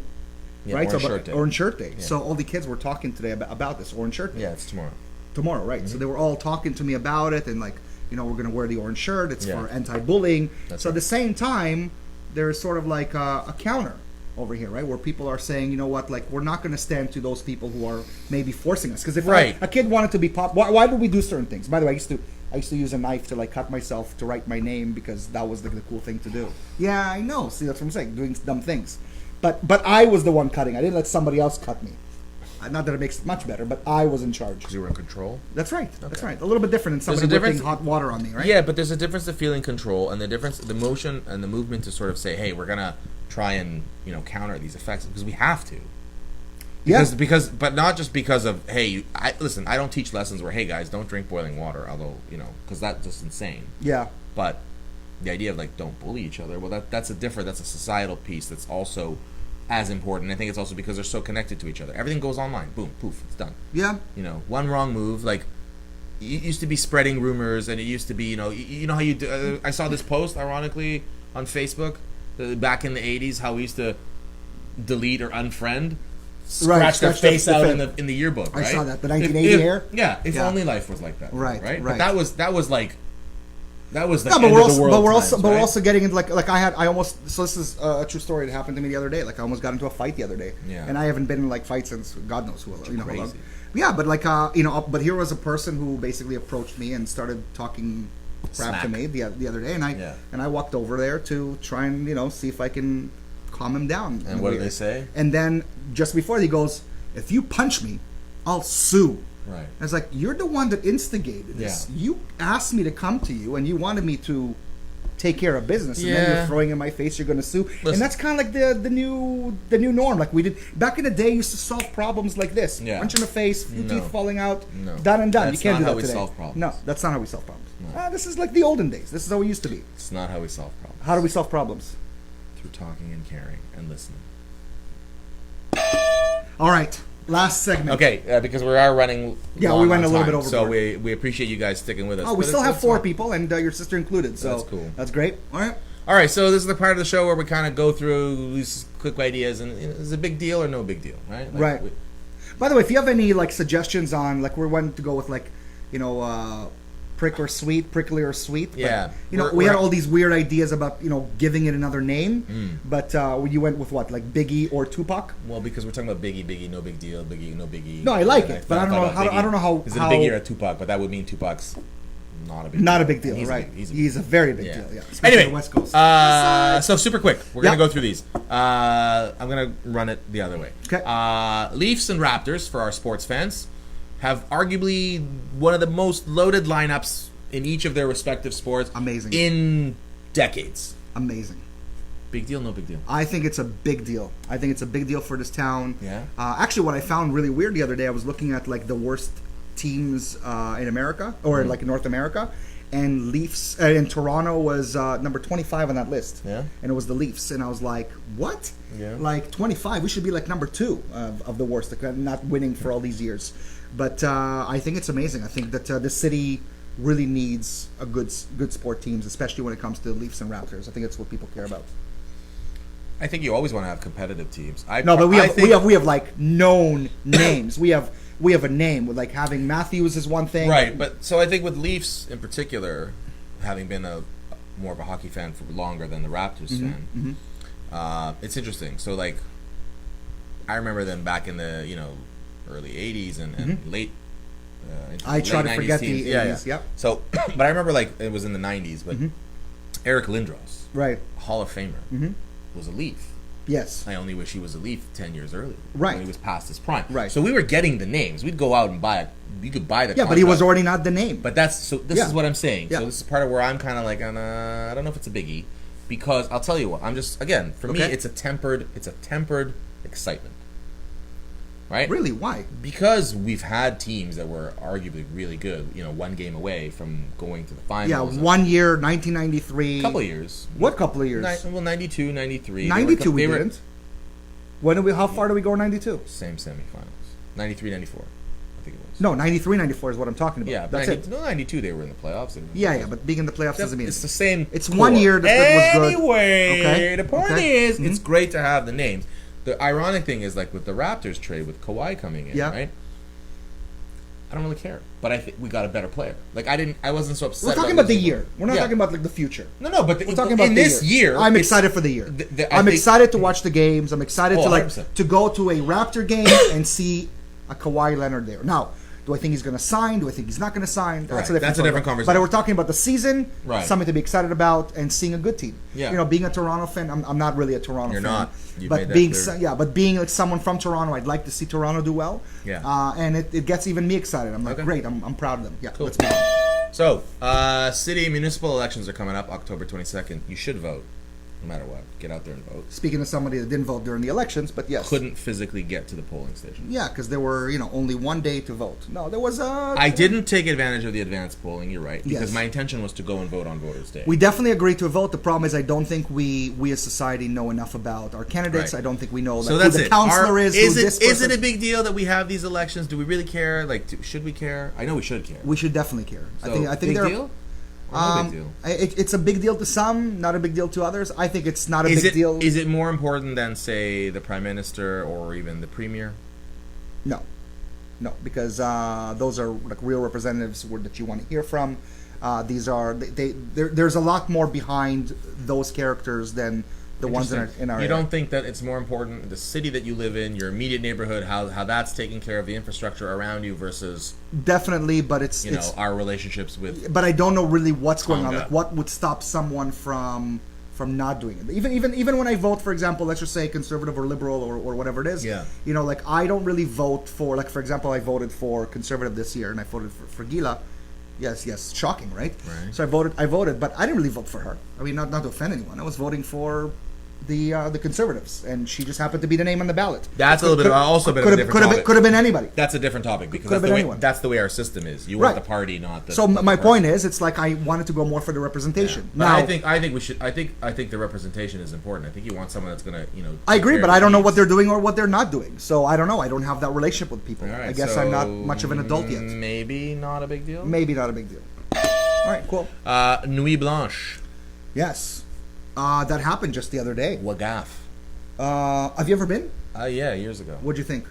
right? Orange Shirt Day. Yeah. So all the kids were talking today about this Orange Shirt Day. Yeah, it's tomorrow. Tomorrow, right? So they were all talking to me about it, and like, you know, we're going to wear the orange shirt. It's for anti-bullying. So at the same time, there's sort of like a counter over here, right? Where people are saying, you know what, like, we're not going to stand to those people who are maybe forcing us. Because if a kid wanted to be why do we do certain things? By the way, I used to use a knife to like cut myself to write my name, because that was like the cool thing to do. Yeah, I know. See, that's what I'm saying, doing dumb things. But I was the one cutting. I didn't let somebody else cut me. Not that it makes it much better, but I was in charge. Because you were in control? That's right. Okay. That's right. A little bit different than somebody whipping hot water on me, right? Yeah, but there's a difference to feeling control, and the motion and the movement to sort of say, hey, we're going to try and, you know, counter these effects, because we have to. But not just because of, hey, listen, I don't teach lessons where, hey, guys, don't drink boiling water, although, you know, because that's just insane. Yeah. But the idea of, like, don't bully each other, well, that's a societal piece that's also as important. I think it's also because they're so connected to each other. Everything goes online. Boom, poof, it's done. Yeah. You know, one wrong move, like, it used to be spreading rumors, and it used to be, you know how you do, I saw this post, ironically, on Facebook, back in the 80s, how we used to delete or unfriend, scratch their face out in the yearbook, right? I saw that, the 1980 hair? Yeah, if only life was like that. Right. But that was like, that was the end of the world. But we're also getting into so this is a true story that happened to me the other day. Like, I almost got into a fight the other day. Yeah. And I haven't been in like fights since God knows who, you know, how long. Crazy. Yeah, but like but here was a person who basically approached me and started talking crap to me the other day, and I walked over there to try and, you know, see if I can calm him down. And what did they say? And then just before, he goes, "If you punch me, I'll sue." Right. I was like, you're the one that instigated this. Yeah. You asked me to come to you, and you wanted me to take care of business, and then you're throwing in my face you're going to sue. Listen. And that's kind of like the new norm. Like we did back in the day, used to solve problems like this: punch in the face, few teeth falling out, done and done. That's you can't do that today. That's not how we solve problems. No, that's not how we solve problems. No. This is like the olden days. This is how we used to be. It's not how we solve problems. How do we solve problems? Through talking and caring and listening. All right. Last segment. Okay, because we are running. Yeah, we went a little bit over. So we appreciate you guys sticking with us. Oh, we still have 4 people, and your sister included. So that's cool. That's great. All right. So this is the part of the show where we kind of go through these quick ideas, and is it a big deal or no big deal, right? Right. By the way, if you have any like suggestions on, like, we're wanting to go with, like, you know, prickly or sweet. But, yeah. You know, we had all these weird ideas about, you know, giving it another name. But you went with what, like Biggie or Tupac? Well, because we're talking about Biggie, no big deal. Biggie, no biggie. No, I like it, but I don't know how. Is it Biggie or Tupac? But that would mean Tupac's not a big deal. Not a big deal, right? He's a very big deal. Yeah. Especially anyway, on the West Coast. So super quick, we're gonna go through these. I'm gonna run it the other way. Okay. Leafs and Raptors, for our sports fans, have arguably one of the most loaded lineups in each of their respective sports. Amazing. In decades. Amazing. Big deal, no big deal? I think it's a big deal. I think it's a big deal for this town. Yeah. Actually, what I found really weird the other day, I was looking at like the worst teams in America, or like in North America, and Leafs in Toronto was number 25 on that list. Yeah. And it was the Leafs, and I was like, what? Yeah. Like 25? We should be like number 2 of the worst, not winning for all these years. But I think it's amazing. I think that the city really needs a good sport teams, especially when it comes to Leafs and Raptors. I think that's what people care about. I think you always want to have competitive teams. But we have like known names. We have a name with like having Matthews is one thing, right? But so I think with Leafs in particular, having been more of a hockey fan for longer than the Raptors fan, it's interesting. So like, I remember them back in the early '80s and late. I try to forget teams. The 80s. Yep. So, but I remember like it was in the '90s. But Eric Lindros, right, Hall of Famer, was a Leaf. Yes. I only wish he was a Leaf 10 years earlier. Right. When he was past his prime. Right. So we were getting the names. We'd go out and buy you could buy the Yeah, but he was already not the name. But this is what I'm saying. Yeah. So this is part of where I'm kind of like, I don't know if it's a biggie. Because I'll tell you what, I'm just, again, for me, it's a tempered excitement. Right? Really? Why? Because we've had teams that were arguably really good, one game away from going to the finals. Yeah, 1 year, 1993. Couple of years. What couple of years? 92, 93. 92 we didn't. How far do we go in 92? Same semifinals. 93, 94, I think it was. No, 93, 94 is what I'm talking about. Yeah, that's it. No, 92 they were in the playoffs. Yeah, but being in the playoffs doesn't mean it's the same. It's core. 1 year that was good. Anyway, the point is, it's great to have the names. The ironic thing is, like with the Raptors trade with Kawhi coming in, right? I don't really care, but I think we got a better player. Like I wasn't so upset. We're talking about the year. We're not talking about like the future. No, but we're talking about this year. I'm excited for the year. I'm excited to watch the games. I'm excited to go to a Raptor game and see a Kawhi Leonard there. Now, do I think he's going to sign? Do I think he's not going to sign? That's a different conversation. But we're talking about the season, something to be excited about, and seeing a good team. Yeah. Being a Toronto fan, I'm not really a Toronto fan. You're not. But being like someone from Toronto, I'd like to see Toronto do well. Yeah. And it gets even me excited. I'm like, great. I'm proud of them. Yeah. Cool. Let's go. So, city municipal elections are coming up October 22nd. You should vote, no matter what. Get out there and vote. Speaking of somebody that didn't vote during the elections, but yes. Couldn't physically get to the polling station. Yeah, because there were, only 1 day to vote. No, there was I didn't take advantage of the advanced polling, you're right. Because my intention was to go and vote on Voters' Day. We definitely agreed to vote. The problem is I don't think we as society know enough about our candidates. Right. I don't think we know who the counselor is. Is it a big deal that we have these elections? Do we really care? Like, should we care? I know we should care. We should definitely care. So, I think big deal? No big deal. It's a big deal to some, not a big deal to others. I think it's not a big deal. Is it more important than, say, the Prime Minister or even the Premier? No, because those are like real representatives that you want to hear from. These are there's a lot more behind those characters than the ones in our You don't think that it's more important the city that you live in, your immediate neighborhood, how that's taking care of the infrastructure around you versus definitely, but it's our relationships with. But I don't know really what's going on. Like what would stop someone from not doing it? Even when I vote, for example, let's just say conservative or liberal or whatever it is. Yeah. Like I don't really vote for, like, for example, I voted for conservative this year and I voted for Gila. Yes, shocking, right? So I voted, but I didn't really vote for her. I mean, not to offend anyone. I was voting for the conservatives, and she just happened to be the name on the ballot. That's a different topic. Could have been anybody. That's a different topic because that's the way our system is. You want the party, not the. So my point is, it's like I wanted to go more for the representation. Yeah. Now, I think we should. I think the representation is important. I think you want someone that's going to I agree, but I don't know what they're doing or what they're not doing. So I don't know. I don't have that relationship with people. Right, I guess I'm not much of an adult yet. Maybe not a big deal. Maybe not a big deal. All right, cool. Nuit Blanche. Yes. That happened just the other day. Wagaf. Have you ever been? Yeah, years ago. What'd you think?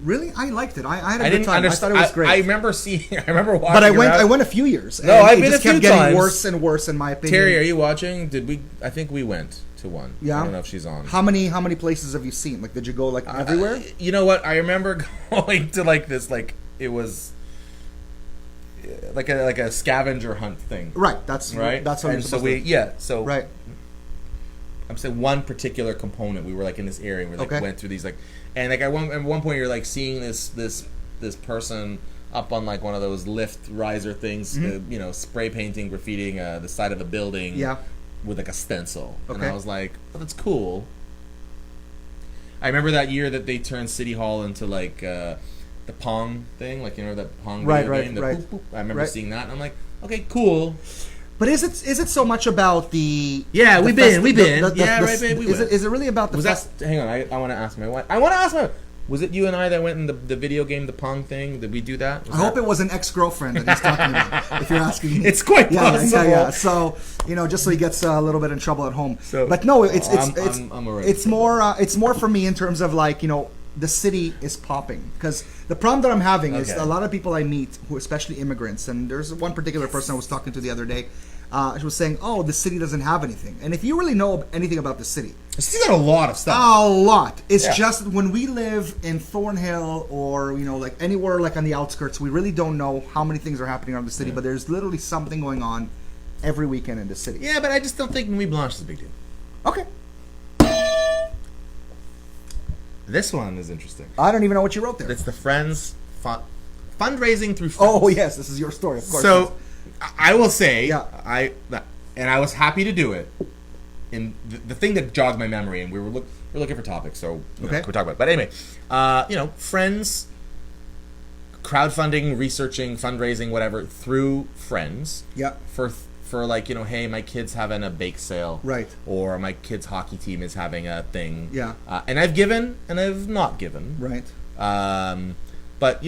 Really? I liked it. I had a good time. I thought it was great. I remember watching. But I went a few years. No, I've been a few times. It just kept getting worse and worse, in my opinion. Terry, are you watching? I think we went to one. Yeah. I don't know if she's on. How many places have you seen? Like, did you go everywhere? You know what? I remember going to this. It was like a scavenger hunt thing. Right. That's right. That's what. And so right. I'm saying one particular component. We were in this area. And we went through these and at one point you're seeing this person up on one of those lift riser things, spray painting, graffitiing the side of a building. Yeah. With a stencil. Okay. And I was like, oh, that's cool. I remember that year that they turned City Hall into the Pong thing, that Pong video game. Right. Boop, boop. I remember seeing that, and I'm like, okay, cool. But is it so much about the? Yeah, we've been. Yeah, right, babe. Is it really about the? Hang on, I want to ask my wife. Was it you and I that went in the video game, the Pong thing? Did we do that? I hope it was an ex-girlfriend that he's talking about. If you're asking me, it's quite possible. Yeah. So just so he gets a little bit in trouble at home. So, but no, it's more for me in terms of the city is popping, because the problem that I'm having is a lot of people I meet, who especially immigrants, and there's one particular person I was talking to the other day. She was saying, "Oh, the city doesn't have anything." And if you really know anything about the city, city's got a lot of stuff. A lot. It's just when we live in Thornhill or anywhere on the outskirts, we really don't know how many things are happening around the city. But there's literally something going on every weekend in the city. Yeah, but I just don't think Nuit Blanche is a big deal. Okay. This one is interesting. I don't even know what you wrote there. It's the Friends fundraising through Friends. Oh yes, this is your story, of course. So I will say, Yeah. I was happy to do it. And the thing that jogged my memory, and we were looking for topics, so Okay. we talk about it. But anyway, Friends, crowdfunding, researching, fundraising, whatever, through Friends. Yeah. For like, hey, my kid's having a bake sale. Right. Or my kid's hockey team is having a thing. Yeah. And I've given and I've not given. Right. But,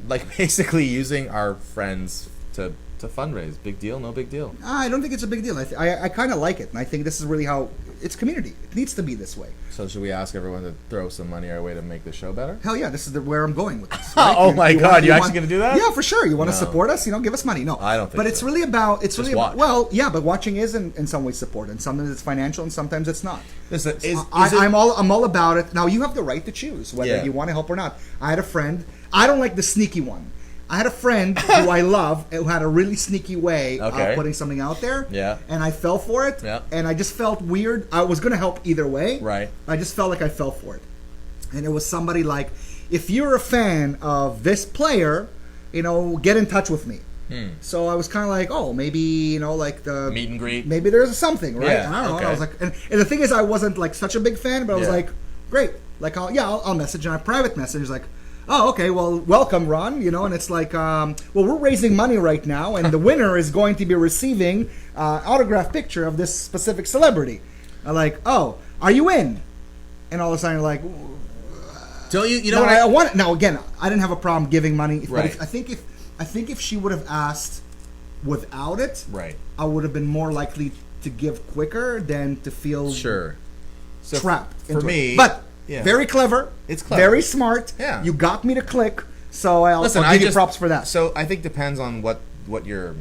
like basically using our friends to fundraise. Big deal, no big deal. I don't think it's a big deal. I kind of like it, and I think this is really how it's community. It needs to be this way. So should we ask everyone to throw some money our way to make the show better? Hell yeah, this is where I'm going with this. Right? Oh my God, you actually gonna do that? Yeah, for sure. You want to No. support us? Give us money. No, I don't think But so. it's really about watch. well, yeah, but watching is in some ways support, and sometimes it's financial, and sometimes it's not. Listen, I'm all about it. Now you have the right to choose whether Yeah. you want to help or not. I had a friend. I don't like the sneaky one. I had a friend who I love who had a really sneaky way Okay. of putting something out there. Yeah. And I fell for it. Yeah. And I just felt weird. I was going to help either way. Right. I just felt like I fell for it. And it was somebody like, if you're a fan of this player, get in touch with me. So I was kind of like, oh, maybe, like the... Meet and greet. Maybe there's something, right? Yeah, I don't know. okay. And I was like... And the thing is, I wasn't, like, such a big fan, but I was Yeah. like, great. Like, I'll message. And I private message. He's like, oh, okay, well, welcome, Ron. And it's like, well, we're raising money right now, and the winner is going to be receiving autographed picture of this specific celebrity. I'm like, oh, are you in? And all of a sudden, you're like... Don't you No, I want. Now again, I didn't have a problem giving money. But Right. I think if she would have asked without it, Right. I would have been more likely to give quicker than to feel Sure. So trapped. for into me, it. But yeah. very clever. It's clever. Very smart. Yeah. You got me to click, so I'll Listen, give you props for that. So I think depends on what your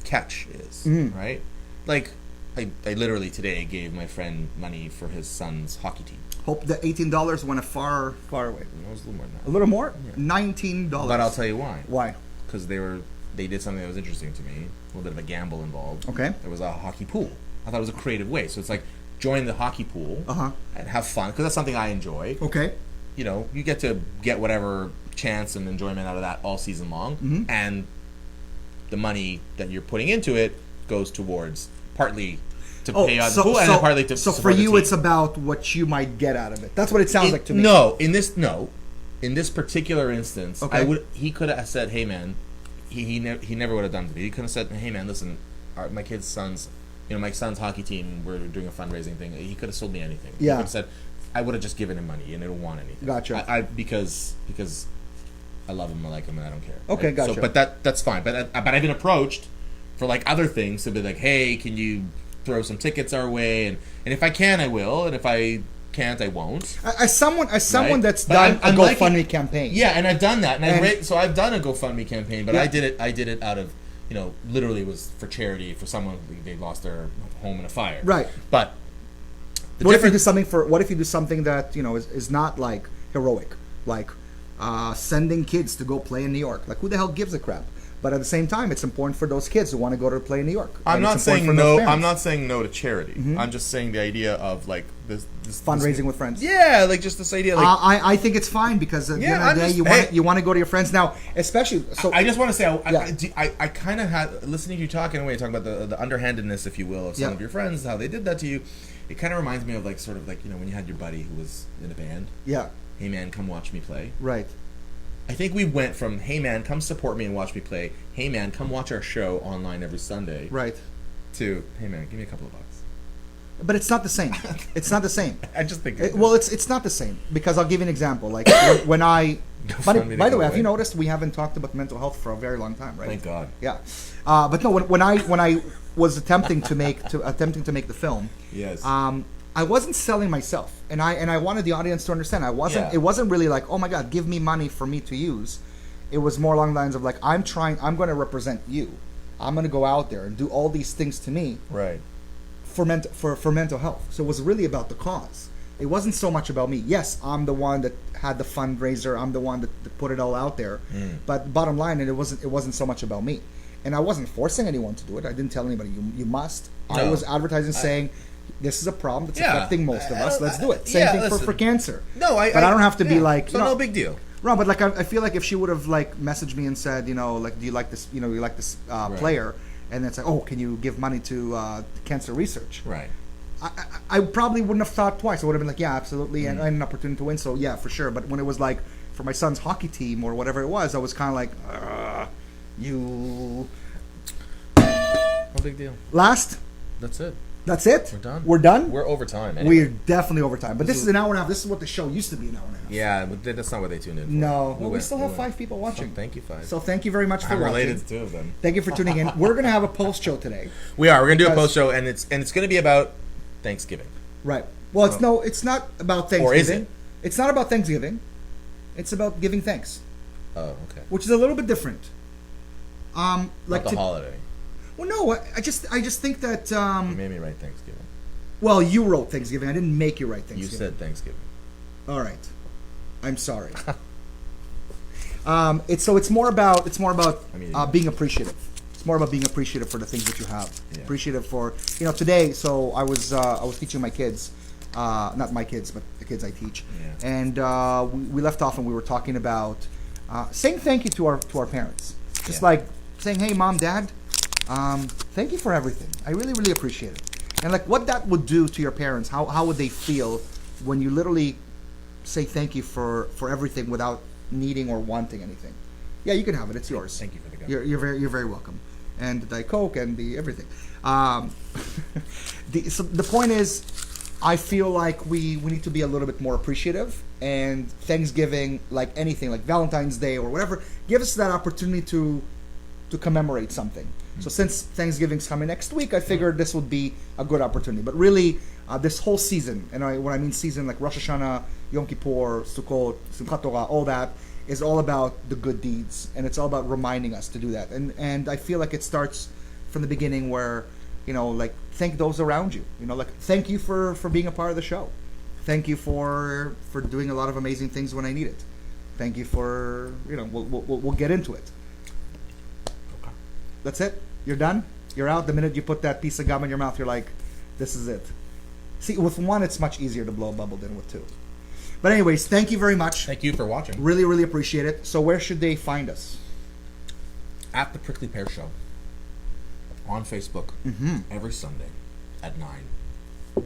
catch is, Mm-hmm. right? Like, I literally today gave my friend money for his son's hockey team. Hope the $18 went far away. It was a little more than A that. little more? $19. But I'll tell you why. Why? Because they did something that was interesting to me. A little bit of a gamble involved. Okay. There was a hockey pool. I thought it was a creative way. So it's like join the hockey pool and have fun because that's something I enjoy. Okay. You get to get whatever chance and enjoyment out of that all season long, and the money that you're putting into it goes towards partly to pay out the pool and then partly to so for support the you, team. it's about what you might get out of it. That's what it sounds like to me. In this particular instance, Okay. he could have said, "Hey man," he never would have done it to me. He could have said, "Hey man, listen, my kid's son's." My son's hockey team, we're doing a fundraising thing. He could have sold me anything. Yeah. He could have said, I would have just given him money and I don't want anything. Gotcha. Because I love him, I like him, and I don't care. Okay, right? gotcha. So, but that's fine. But I've been approached for like other things to be like, hey, can you throw some tickets our way? And if I can, I will. And if I can't, I won't. As someone Right? that's But done I'm a liking- GoFundMe campaign. Yeah, and I've done that. And- So I've done a GoFundMe campaign, but Yeah. I did it out of, literally was for charity for someone they lost their home in a fire. Right. But What if you do something that is not like heroic, like sending kids to go play in New York? Like, who the hell gives a crap? But at the same time, it's important for those kids who want to go to play in New York. I'm And not it's important saying for those no. parents. I'm not saying no to charity. I'm just saying the idea of like this fundraising with friends. Yeah, like just this idea. Like I think it's fine because at the end of the day, you want to go to your friends now, especially. So I just want to say, Yeah. I kind of had listening to you talking away, talking about the underhandedness, if you will, of some Yeah. of your friends, how they did that to you. It kind of reminds me of like sort of like when you had your buddy who was in a band. yeah, Hey man, come watch me play. right. I think we went from hey man, come support me and watch me play. Hey man, come watch our show online every Sunday. Right. To hey man, give me a couple of bucks. But it's not the same. It's not the same. I just think. It's not the same because I'll give you an example. Like when I. By the way, have you noticed we haven't talked about mental health for a very long time, right? Thank God. Yeah, but no. When I was attempting to make the film, Yes. I wasn't selling myself, and I wanted the audience to understand. Yeah. It wasn't really like, oh my God, give me money for me to use. It was more along the lines of like, I'm going to represent you. I'm going to go out there and do all these things to me Right. for mental health. So it was really about the cause. It wasn't so much about me. Yes, I'm the one that had the fundraiser. I'm the one that put it all out there. But bottom line, it wasn't so much about me. And I wasn't forcing anyone to do it. I didn't tell anybody you must. I No. was advertising saying, this is a problem that's affecting most of us. Let's do it. Same thing for cancer. No, but I don't have to be like, so no big deal. Wrong, but like I feel like if she would have like messaged me and said, you know, like, do you like this, you know, you like this player, and then it's like, oh, can you give money to cancer research? Right. I probably wouldn't have thought twice. I would have been like, yeah, absolutely, and an opportunity to win. So yeah, for sure. But when it was like for my son's hockey team or whatever it was, I was kind of like, you. No big deal. Last. That's it. That's it? We're done. We're done? We're over time. Anyway. We're definitely over time. But this is an hour and a half. This is what the show used to be, an hour and a half. Yeah, but that's not what they tuned in for. No. Well, we still have 5 people watching. So thank you, 5. So thank you very much for watching. I'm related watching. to 2 of them. Thank you for tuning in. We're going to have a post show today. We are. We're going to do a post show, and it's going to be about Thanksgiving. Right. Well, it's not about Thanksgiving. Or is it? It's not about Thanksgiving. It's about giving thanks. Oh, okay. Which is a little bit different. Like the holiday. Well, no, I just think that you made me write Thanksgiving. Well, you wrote Thanksgiving. I didn't make you write Thanksgiving. You said Thanksgiving. All right. I'm sorry. It's more about being appreciative. It's more about being appreciative for the things that you have. Yeah. Appreciative for today. So I was teaching my kids, not my kids, but the kids I teach, and we left off and we were talking about saying thank you to our parents. Just like saying, hey, Mom, Dad, thank you for everything. I really, really appreciate it. And like what that would do to your parents, how would they feel when you literally say thank you for everything without needing or wanting anything? Yeah, you can have it. It's yours. Thank you for the gun. You're very welcome. And the Diet Coke and the everything. So the point is, I feel like we need to be a little bit more appreciative. And Thanksgiving, like anything, like Valentine's Day or whatever, gives us that opportunity to commemorate something. So since Thanksgiving's coming next week, I figured this would be a good opportunity. But really, this whole season, and when I mean season, like Rosh Hashanah, Yom Kippur, Sukkot, Simchat Torah, all that, is all about the good deeds. And it's all about reminding us to do that. And I feel like it starts from the beginning where, like, thank those around you. Like, thank you for being a part of the show. Thank you for doing a lot of amazing things when I need it. Thank you for, we'll get into it. Okay. That's it? You're done? You're out? The minute you put that piece of gum in your mouth, you're like, this is it. See, with 1, it's much easier to blow a bubble than with 2. But anyways, thank you very much. Thank you for watching. Really, really appreciate it. So where should they find us? At The Prickly Pear Show. On Facebook. Every Sunday at 9.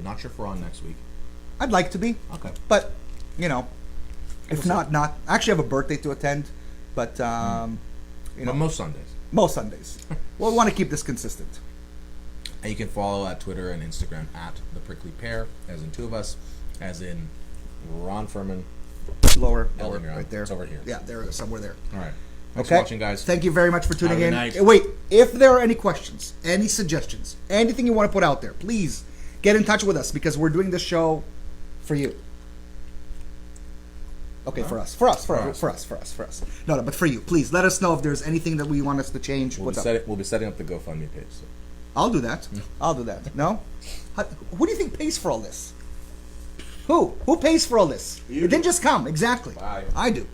Not sure if we're on next week. I'd like to be. Okay. But, if not. I actually have a birthday to attend. But, but most Sundays. Most Sundays. Well, we want to keep this consistent. And you can follow at Twitter and Instagram at The Prickly Pear, as in 2 of us, as in Ron Furman. Lower, right there. It's over here. Yeah, there, somewhere there. All right. Thanks for watching, guys. Thank you very much for tuning in. Night. Wait, if there are any questions, any suggestions, anything you want to put out there, please get in touch with us because we're doing this show for you. Okay, for us. No, but for you. Please let us know if there's anything that we want us to change. We'll be setting up the GoFundMe page. So. I'll do that. No? Who do you think pays for all this? Who pays for all this? It didn't just come. Exactly. Bye. I do.